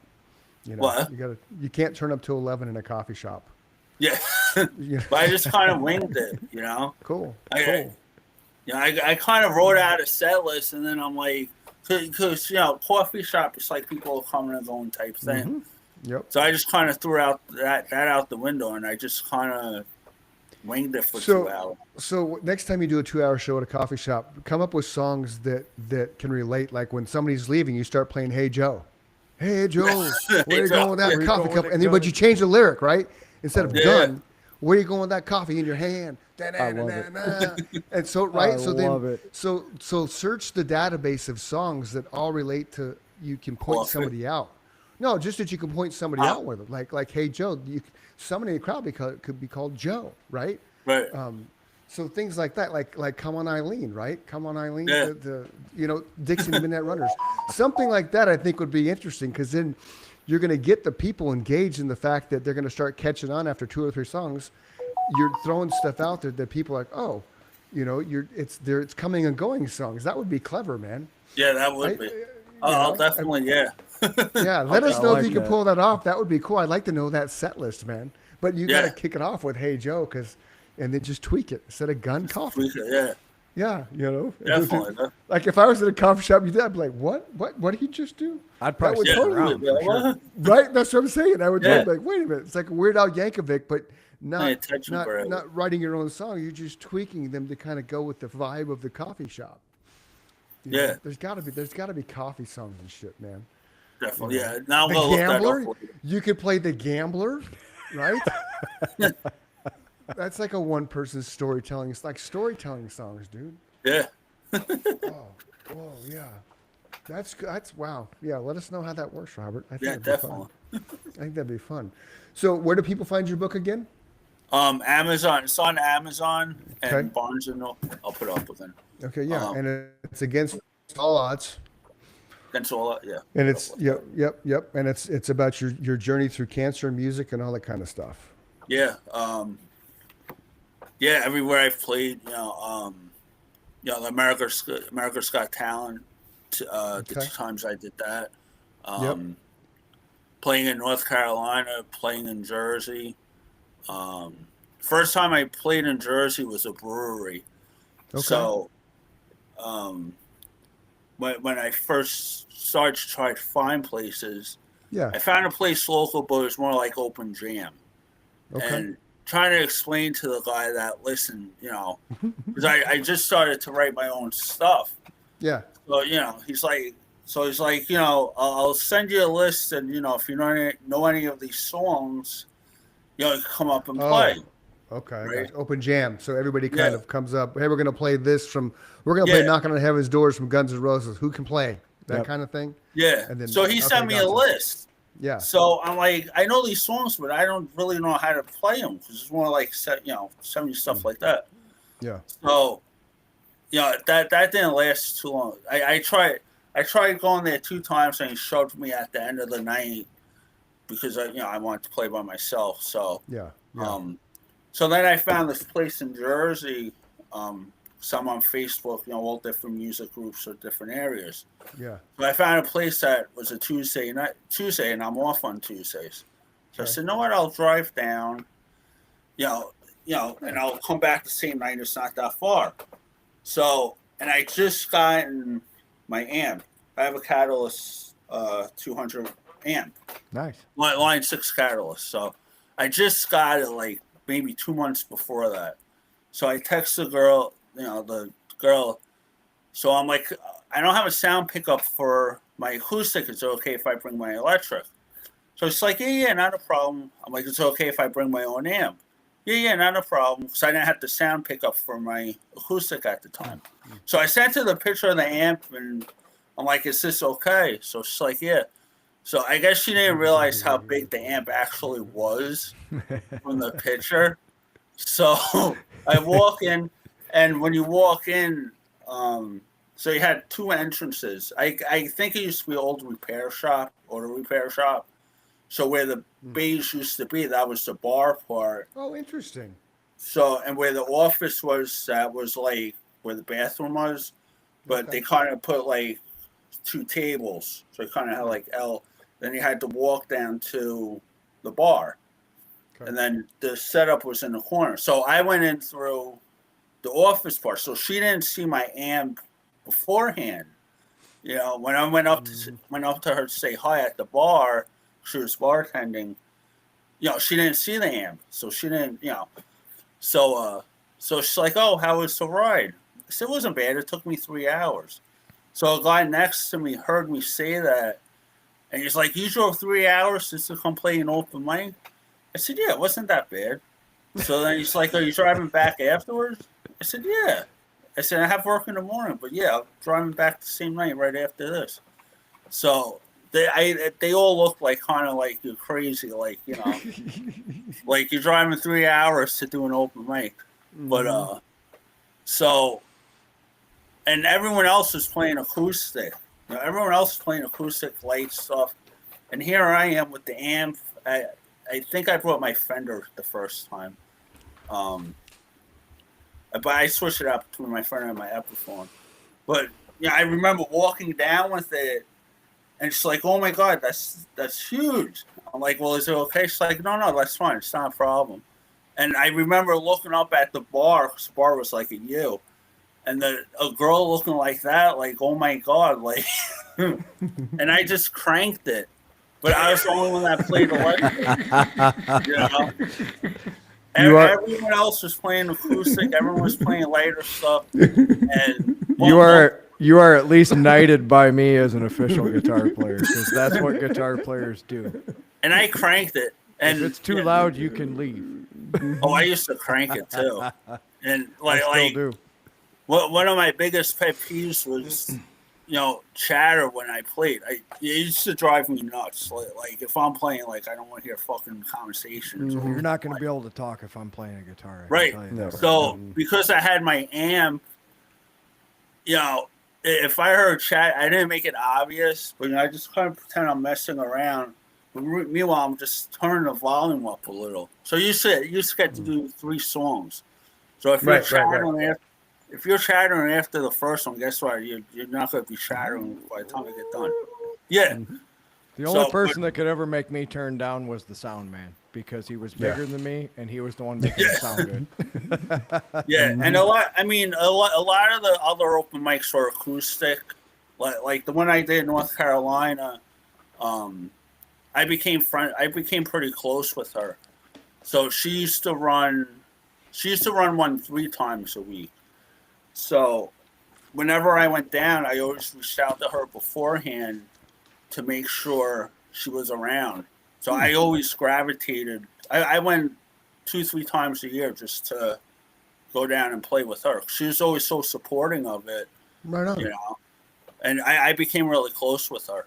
[SPEAKER 2] You know.
[SPEAKER 3] What?
[SPEAKER 2] You gotta. You can't turn up till 11 in a coffee shop.
[SPEAKER 3] yeah.
[SPEAKER 2] Yeah.
[SPEAKER 3] But I just kind of winged it, you know.
[SPEAKER 2] Cool.
[SPEAKER 3] I kind of wrote out a set list, and then I'm like, because you know, coffee shop is like people coming and going type thing.
[SPEAKER 2] Mhm. Yep.
[SPEAKER 3] So I just kind of threw out that out the window, and I just kind of winged it for
[SPEAKER 2] So-
[SPEAKER 3] 2 hours.
[SPEAKER 2] So next time you do a 2-hour show at a coffee shop, come up with songs that can relate. Like when somebody's leaving, you start playing "Hey Joe." Hey Joe, where
[SPEAKER 3] Hey,
[SPEAKER 2] you
[SPEAKER 3] Joe.
[SPEAKER 2] going with that
[SPEAKER 1] Where you
[SPEAKER 2] coffee
[SPEAKER 1] going
[SPEAKER 2] cup?
[SPEAKER 1] with
[SPEAKER 2] And
[SPEAKER 1] that
[SPEAKER 2] then, but
[SPEAKER 1] gun?
[SPEAKER 2] you change the lyric, right? Instead of
[SPEAKER 3] Yeah.
[SPEAKER 2] gun, where you going with that coffee in your hand?
[SPEAKER 1] I love it.
[SPEAKER 2] And so right,
[SPEAKER 1] I
[SPEAKER 2] so then
[SPEAKER 1] love it.
[SPEAKER 2] so search the database of songs that all relate to. You can point
[SPEAKER 3] Coffee.
[SPEAKER 2] somebody out. No, just that you can point somebody out with it. Like Hey Joe, somebody in the crowd could be called Joe, right?
[SPEAKER 3] Right.
[SPEAKER 2] So things like that, like "Come On Eileen," right? "Come On Eileen,"
[SPEAKER 3] Yeah.
[SPEAKER 2] the Dixie Midnight Runners, something like that. I think would be interesting because then you're going to get the people engaged in the fact that they're going to start catching on after 2 or 3 songs. You're throwing stuff out there that people are like, oh, it's coming and going songs. That would be clever, man.
[SPEAKER 3] Yeah, that would
[SPEAKER 2] I-
[SPEAKER 3] be.
[SPEAKER 2] you
[SPEAKER 3] I'll
[SPEAKER 2] know,
[SPEAKER 3] definitely, yeah.
[SPEAKER 2] Yeah, let us
[SPEAKER 1] I
[SPEAKER 2] know
[SPEAKER 1] like
[SPEAKER 2] if you can
[SPEAKER 1] that.
[SPEAKER 2] pull that off. That would be cool. I'd like to know that set list, man. But you got to
[SPEAKER 3] Yeah.
[SPEAKER 2] kick it off with "Hey Joe," and then just tweak it instead of "gun coffee."
[SPEAKER 3] Yeah,
[SPEAKER 2] Yeah,
[SPEAKER 3] definitely.
[SPEAKER 2] Like if I was at a coffee shop, you'd I'd be like, what did he just do?
[SPEAKER 1] I'd probably
[SPEAKER 2] would
[SPEAKER 1] stick
[SPEAKER 2] totally-
[SPEAKER 1] around
[SPEAKER 3] yeah,
[SPEAKER 1] for sure.
[SPEAKER 3] what?
[SPEAKER 2] Right? That's what I'm saying. I would
[SPEAKER 3] Yeah.
[SPEAKER 2] be like, wait a minute. It's like a Weird Al Yankovic, but
[SPEAKER 3] Hey,
[SPEAKER 2] not
[SPEAKER 3] touch
[SPEAKER 2] not,
[SPEAKER 3] and grab.
[SPEAKER 2] not writing your own song. You're just tweaking them to kind of go with the vibe of the coffee shop. You know,
[SPEAKER 3] Yeah.
[SPEAKER 2] there's gotta be coffee songs and shit, man.
[SPEAKER 3] Definitely, yeah. Now I'm
[SPEAKER 2] The
[SPEAKER 3] gonna look that
[SPEAKER 2] Gambler.
[SPEAKER 3] up. For you.
[SPEAKER 2] You could play The Gambler, right? That's like a one-person storytelling. It's like storytelling songs, dude.
[SPEAKER 3] Yeah,
[SPEAKER 2] Oh, yeah. That's wow. Yeah, let us know how that works, Robert. I think
[SPEAKER 3] yeah,
[SPEAKER 2] that'd be
[SPEAKER 3] definitely.
[SPEAKER 2] fun. I think that'd be fun. So, where do people find your book again?
[SPEAKER 3] Amazon. It's on Amazon and
[SPEAKER 2] Okay.
[SPEAKER 3] Barnes and Noble. I'll put it up again.
[SPEAKER 2] Okay, yeah,
[SPEAKER 3] Um,
[SPEAKER 2] and it's against all odds,
[SPEAKER 3] That's all. Yeah.
[SPEAKER 2] and it's yep, and it's about your journey through cancer and music and all that kind of stuff.
[SPEAKER 3] Yeah. Yeah. Everywhere I've played, the America's Got Talent. The
[SPEAKER 2] Okay.
[SPEAKER 3] 2 times I did that. Playing in North Carolina, playing in Jersey. First time I played in Jersey was a brewery.
[SPEAKER 2] Okay.
[SPEAKER 3] So, when I first started to try to find places,
[SPEAKER 2] Yeah.
[SPEAKER 3] I found a place local, but it was more like open jam.
[SPEAKER 2] Okay.
[SPEAKER 3] And trying to explain to the guy that, listen, because I just started to write my own stuff.
[SPEAKER 2] Yeah.
[SPEAKER 3] So, he's like, I'll send you a list, and, if you know any of these songs, you can come up and
[SPEAKER 2] Oh.
[SPEAKER 3] play.
[SPEAKER 2] Okay. I
[SPEAKER 3] Right.
[SPEAKER 2] got you. Open jam. So everybody kind
[SPEAKER 3] Yeah.
[SPEAKER 2] of comes up. Hey, we're gonna play this from. We're gonna
[SPEAKER 3] Yeah.
[SPEAKER 2] play "Knocking on Heaven's Doors" from Guns N' Roses. Who can play that
[SPEAKER 1] Yep.
[SPEAKER 2] kind of thing?
[SPEAKER 3] Yeah.
[SPEAKER 2] And then-
[SPEAKER 3] So he
[SPEAKER 2] okay,
[SPEAKER 3] sent me
[SPEAKER 2] gotcha.
[SPEAKER 3] a list.
[SPEAKER 2] Yeah.
[SPEAKER 3] So I'm like, I know these songs, but I don't really know how to play them because it's more like, semi stuff like that.
[SPEAKER 2] Yeah.
[SPEAKER 3] So, that didn't last too long. I tried going there 2 times, and he shoved me at the end of the night because I wanted to play by myself. So,
[SPEAKER 2] Yeah. Yeah.
[SPEAKER 3] so then I found this place in Jersey. Some on Facebook, all different music groups or different areas.
[SPEAKER 2] Yeah.
[SPEAKER 3] So I found a place that was a Tuesday, and I'm off on Tuesdays. So I
[SPEAKER 2] Okay.
[SPEAKER 3] said, you know what? I'll drive down, and I'll come back the same night. It's not that far. So, and I just gotten my amp. I have a Catalyst 200 amp,
[SPEAKER 1] Nice.
[SPEAKER 3] line 6 Catalyst. So I just got it like maybe 2 months before that. So I text the girl, the girl. So I'm like, I don't have a sound pickup for my acoustic. It's okay if I bring my electric. So it's like, yeah, not a problem. I'm like, it's okay if I bring my own amp. Yeah, not a problem. Because I didn't have the sound pickup for my acoustic at the time. So I sent her the picture of the amp, and I'm like, is this okay? So she's like, yeah. So I guess she didn't realize how big the amp actually was from the picture. So I walk in, and when you walk in, so you had two entrances. I think it used to be an old repair shop, auto repair shop. So where the beige used to be, that was the bar part.
[SPEAKER 2] Oh, interesting.
[SPEAKER 3] So, and where the office was, that was like where the bathroom was. But
[SPEAKER 2] Okay.
[SPEAKER 3] they kind of put like two tables. So it kind of had like L. Then you had to walk down to the bar.
[SPEAKER 2] Okay.
[SPEAKER 3] And then the setup was in the corner. So I went in through the office part. So she didn't see my amp beforehand. When I went up to her to say hi at the bar, she was bartending. She didn't see the amp, so she didn't. So she's like, "Oh, how was the ride?" I said, "It wasn't bad. It took me 3 hours." So a guy next to me heard me say that, and he's like, "You drove 3 hours just to come play an open mic?" I said, "Yeah, it wasn't that bad." So then he's like, "Are you driving back afterwards?" I said, "Yeah." I said, "I have work in the morning, but yeah, I'm driving back the same night right after this." So they all look like kind of like you're crazy, like like you're driving 3 hours to do an open mic, but so, and everyone else is playing acoustic. Everyone else is playing acoustic light stuff, and here I am with the amp. I think I brought my Fender the first time, but I switched it up between my Fender and my Epiphone. But I remember walking down with it. And she's like, "Oh my God, that's huge." I'm like, "Well, is it okay?" She's like, "No, that's fine. It's not a problem." And I remember looking up at the bar, because the bar was like a U, and a girl looking like that, like, "Oh my God," like, and I just cranked it. But I was the only one that played electric. Everyone else was playing acoustic. Everyone was playing lighter stuff. And
[SPEAKER 1] You are at least knighted by me as an official guitar player, because that's what guitar players do.
[SPEAKER 3] And I cranked it. And
[SPEAKER 1] if it's too loud, you can leave.
[SPEAKER 3] Oh, I used to crank it too. And
[SPEAKER 1] I still do.
[SPEAKER 3] One of my biggest pet peeves was, chatter when I played. It used to drive me nuts. Like if I'm playing, like I don't want to hear fucking conversations.
[SPEAKER 1] You're not going to be able to talk if I'm playing a guitar.
[SPEAKER 3] Right. So because I had my amp, if I heard chat, I didn't make it obvious, but I just kind of pretend I'm messing around. But meanwhile, I'm just turning the volume up a little. So you get to do 3 songs. So if you're chattering if you're chattering after the first one, guess what? You're not going to be chattering by the time you get done. Yeah.
[SPEAKER 1] The only person that could ever make me turn down was the sound man, because he was bigger than me and he was the one making it sound good.
[SPEAKER 3] Yeah, and a lot of the other open mics were acoustic, like the one I did in North Carolina. I became pretty close with her, so she used to run one 3 times a week. So whenever I went down, I always reached out to her beforehand to make sure she was around. So I always gravitated. I went 2-3 times a year just to go down and play with her. She was always so supporting of it.
[SPEAKER 2] Right on.
[SPEAKER 3] And I became really close with her.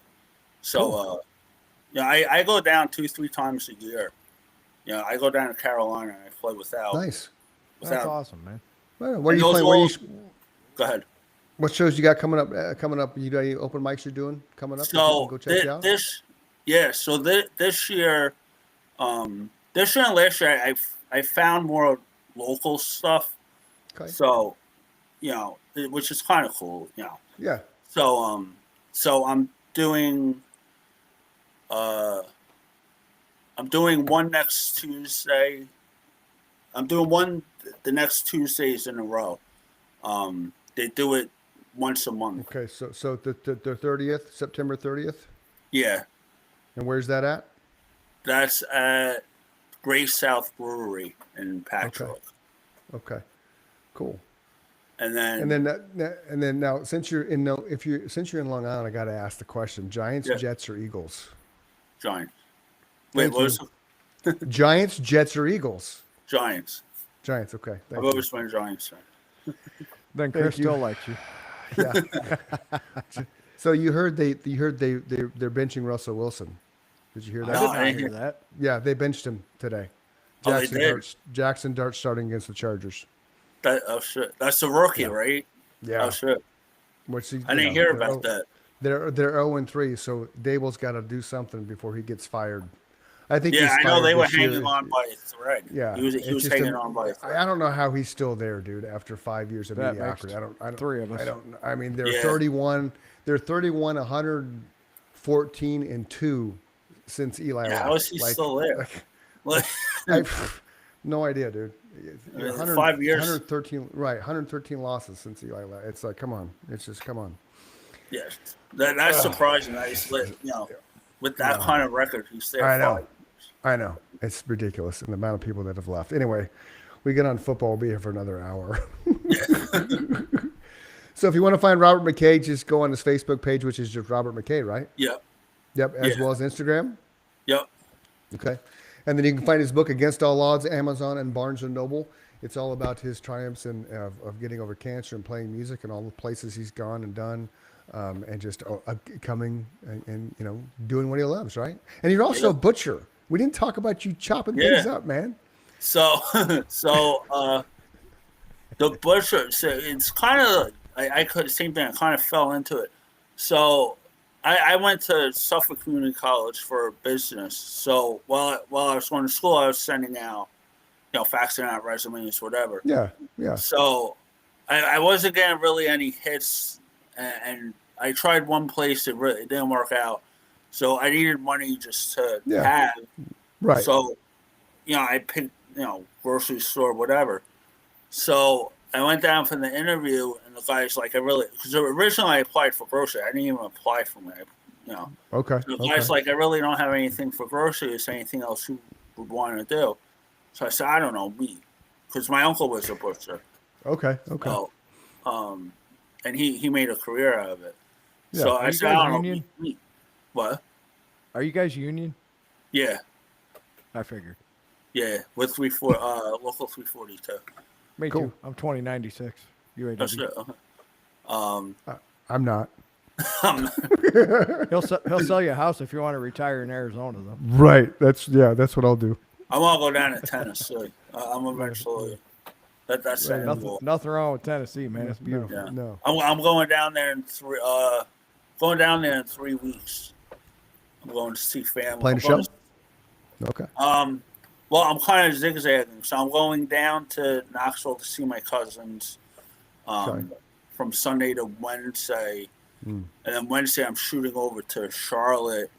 [SPEAKER 3] So, I go down 2-3 times a year. I go down to Carolina and I play without.
[SPEAKER 2] Nice.
[SPEAKER 1] That's awesome, man.
[SPEAKER 2] Right on. Where are you playing?
[SPEAKER 3] Go ahead.
[SPEAKER 2] What shows you got coming up? You got any open mics you're doing coming up?
[SPEAKER 3] So
[SPEAKER 2] go check you out?
[SPEAKER 3] this year, this year and last year, I found more local stuff.
[SPEAKER 2] Okay.
[SPEAKER 3] So, which is kind of cool.
[SPEAKER 2] Yeah.
[SPEAKER 3] So I'm doing one next Tuesday. I'm doing one the next Tuesdays in a row. They do it once a month.
[SPEAKER 2] Okay, so the 30th, September 30th?
[SPEAKER 3] Yeah.
[SPEAKER 2] And where's that at?
[SPEAKER 3] That's at Gray South Brewery in Patrick.
[SPEAKER 2] Okay. Cool.
[SPEAKER 3] And then
[SPEAKER 2] And then now, since you're in Long Island, I got to ask the question: Giants,
[SPEAKER 3] Yeah.
[SPEAKER 2] Jets, or Eagles?
[SPEAKER 3] Giants. Wait,
[SPEAKER 2] Thank
[SPEAKER 3] what was it?
[SPEAKER 2] Giants, Jets, or Eagles?
[SPEAKER 3] Giants.
[SPEAKER 2] Giants. Okay.
[SPEAKER 3] I've
[SPEAKER 2] Thank you.
[SPEAKER 3] always been a Giants fan.
[SPEAKER 1] Then
[SPEAKER 2] Thank
[SPEAKER 1] Chris
[SPEAKER 2] you.
[SPEAKER 1] still likes you.
[SPEAKER 2] Yeah. So you heard they're benching Russell Wilson. Did you hear
[SPEAKER 1] I
[SPEAKER 2] that?
[SPEAKER 1] did
[SPEAKER 3] No,
[SPEAKER 1] not
[SPEAKER 3] I didn't
[SPEAKER 1] hear
[SPEAKER 3] hear-
[SPEAKER 1] that.
[SPEAKER 2] Yeah, they benched him today.
[SPEAKER 3] Oh, they did?
[SPEAKER 2] Jackson Dart starting against the Chargers.
[SPEAKER 3] Oh shit, that's the rookie,
[SPEAKER 2] Yeah.
[SPEAKER 3] right?
[SPEAKER 2] Yeah.
[SPEAKER 3] Oh shit,
[SPEAKER 2] Which
[SPEAKER 3] I didn't hear about that.
[SPEAKER 2] They're 0-3, so Dable's got to do something before he gets fired. I think.
[SPEAKER 3] Yeah,
[SPEAKER 2] he's
[SPEAKER 3] I know
[SPEAKER 2] fired
[SPEAKER 3] they were
[SPEAKER 2] this year.
[SPEAKER 3] hanging on by a thread.
[SPEAKER 2] Yeah,
[SPEAKER 3] he was
[SPEAKER 2] it's just
[SPEAKER 3] hanging on by a thread.
[SPEAKER 2] I don't know how he's still there, dude. After 5 years of
[SPEAKER 1] That
[SPEAKER 2] mediocrity,
[SPEAKER 1] makes
[SPEAKER 2] I don't.
[SPEAKER 1] three of us.
[SPEAKER 2] I don't. I mean, they're
[SPEAKER 3] Yeah.
[SPEAKER 2] 31. They're 31, 114-2 since Eli.
[SPEAKER 3] Yeah,
[SPEAKER 2] left.
[SPEAKER 3] how is he still there? Like,
[SPEAKER 2] No idea, dude.
[SPEAKER 3] I mean, 5 years.
[SPEAKER 2] 113. Right, 113 losses since Eli left. It's like, come on. It's just come on.
[SPEAKER 3] yes, that's surprising. That he's lit. With that kind of record, he's there.
[SPEAKER 2] I know.
[SPEAKER 3] 5 years.
[SPEAKER 2] I know. It's ridiculous, and the amount of people that have left. Anyway, we get on football. We'll be here for another hour. So if you want to find Robert McKay, just go on his Facebook page, which is just Robert McKay, right?
[SPEAKER 3] Yep.
[SPEAKER 2] Yep, as
[SPEAKER 3] Yeah.
[SPEAKER 2] well as Instagram.
[SPEAKER 3] Yep.
[SPEAKER 2] Okay. And then you can find his book, Against All Odds, Amazon and Barnes & Noble. It's all about his triumphs and of getting over cancer and playing music and all the places he's gone and done, and just coming and doing what he loves, right? And you're also a butcher. We didn't talk about you chopping things up, man.
[SPEAKER 3] So, the butcher. So it's kind of I could same thing. I kind of fell into it. So I went to Suffolk Community College for business. So while I was going to school, I was sending out, faxing out resumes, whatever.
[SPEAKER 2] Yeah, yeah.
[SPEAKER 3] So I wasn't getting really any hits, and I tried one place, it didn't work out. So I needed money just to have.
[SPEAKER 2] Right.
[SPEAKER 3] So, I picked, grocery store, whatever. So I went down for the interview, and the guy's like, because originally I applied for grocery. I didn't even apply for it,
[SPEAKER 2] Okay.
[SPEAKER 3] The guy's like, I really don't have anything for grocery. Is there anything else you would want to do? So I said, I don't know, meat. Because my uncle was a butcher.
[SPEAKER 2] Okay.
[SPEAKER 3] So, and he made a career out of it.
[SPEAKER 2] Yeah.
[SPEAKER 3] So
[SPEAKER 1] Are
[SPEAKER 3] I
[SPEAKER 1] you
[SPEAKER 3] said,
[SPEAKER 1] guys
[SPEAKER 3] I don't know,
[SPEAKER 1] union?
[SPEAKER 3] meat. What?
[SPEAKER 1] Are you guys union?
[SPEAKER 3] Yeah.
[SPEAKER 1] I figured.
[SPEAKER 3] Yeah, with local 342.
[SPEAKER 1] Me
[SPEAKER 2] Cool.
[SPEAKER 1] too. I'm 2096.
[SPEAKER 3] That's
[SPEAKER 1] UAW.
[SPEAKER 3] it.
[SPEAKER 2] I'm not.
[SPEAKER 1] He'll sell you a house if you want to retire in Arizona, though.
[SPEAKER 2] Right. That's what I'll do.
[SPEAKER 3] I want to go down to Tennessee. I'm eventually. That's the end goal.
[SPEAKER 1] Nothing wrong with Tennessee, man. It's beautiful.
[SPEAKER 3] Yeah.
[SPEAKER 2] No.
[SPEAKER 3] I'm going down there in 3 weeks. I'm going to see family.
[SPEAKER 2] Playing a show? Okay.
[SPEAKER 3] Well, I'm kind of zigzagging, so I'm going down to Knoxville to see my cousins.
[SPEAKER 2] Okay.
[SPEAKER 3] From Sunday to Wednesday,
[SPEAKER 2] Mm.
[SPEAKER 3] and then Wednesday I'm shooting over to Charlotte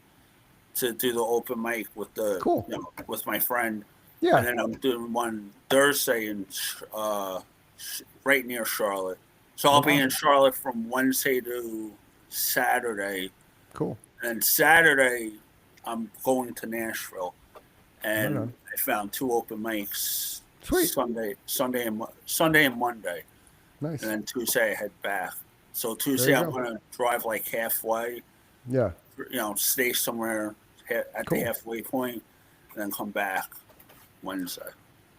[SPEAKER 3] to do the open mic with
[SPEAKER 2] Cool.
[SPEAKER 3] with my friend.
[SPEAKER 2] Yeah.
[SPEAKER 3] And then I'm doing one Thursday in right near Charlotte. So I'll be in Charlotte from Wednesday to Saturday.
[SPEAKER 2] Cool.
[SPEAKER 3] And Saturday I'm going to Nashville, and
[SPEAKER 2] Right on.
[SPEAKER 3] I found 2 open mics.
[SPEAKER 2] Sweet.
[SPEAKER 3] Sunday and Monday,
[SPEAKER 2] Nice.
[SPEAKER 3] and then Tuesday I head back. So Tuesday
[SPEAKER 2] you
[SPEAKER 3] I'm
[SPEAKER 2] go.
[SPEAKER 3] gonna drive like halfway,
[SPEAKER 2] Yeah.
[SPEAKER 3] stay somewhere at
[SPEAKER 2] Cool.
[SPEAKER 3] the halfway point, and then come back Wednesday.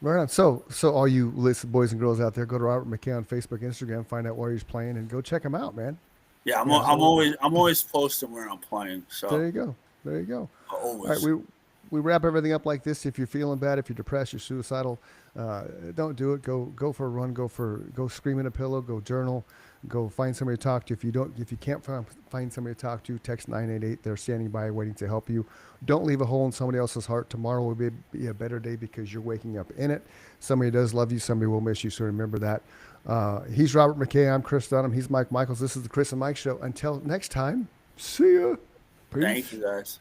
[SPEAKER 2] Right on. So all you list boys and girls out there, go to Robert McKay on Facebook, Instagram, find out where he's playing, and go check him out, man.
[SPEAKER 3] Yeah, I'm
[SPEAKER 2] absolutely.
[SPEAKER 3] always posting where I'm playing.
[SPEAKER 2] There
[SPEAKER 3] So
[SPEAKER 2] you go. There you go.
[SPEAKER 3] always.
[SPEAKER 2] All right, we wrap everything up like this. If you're feeling bad, if you're depressed, you're suicidal, don't do it. Go for a run. Go scream in a pillow. Go journal. Go find somebody to talk to. If you can't find somebody to talk to, text 988. They're standing by, waiting to help you. Don't leave a hole in somebody else's heart. Tomorrow will be a better day because you're waking up in it. Somebody does love you. Somebody will miss you. So remember that. He's Robert McKay. I'm Chris Dunham. He's Mike Michaels. This is the Chris and Mike Show. Until next time, see ya. Peace.
[SPEAKER 3] Thank you guys.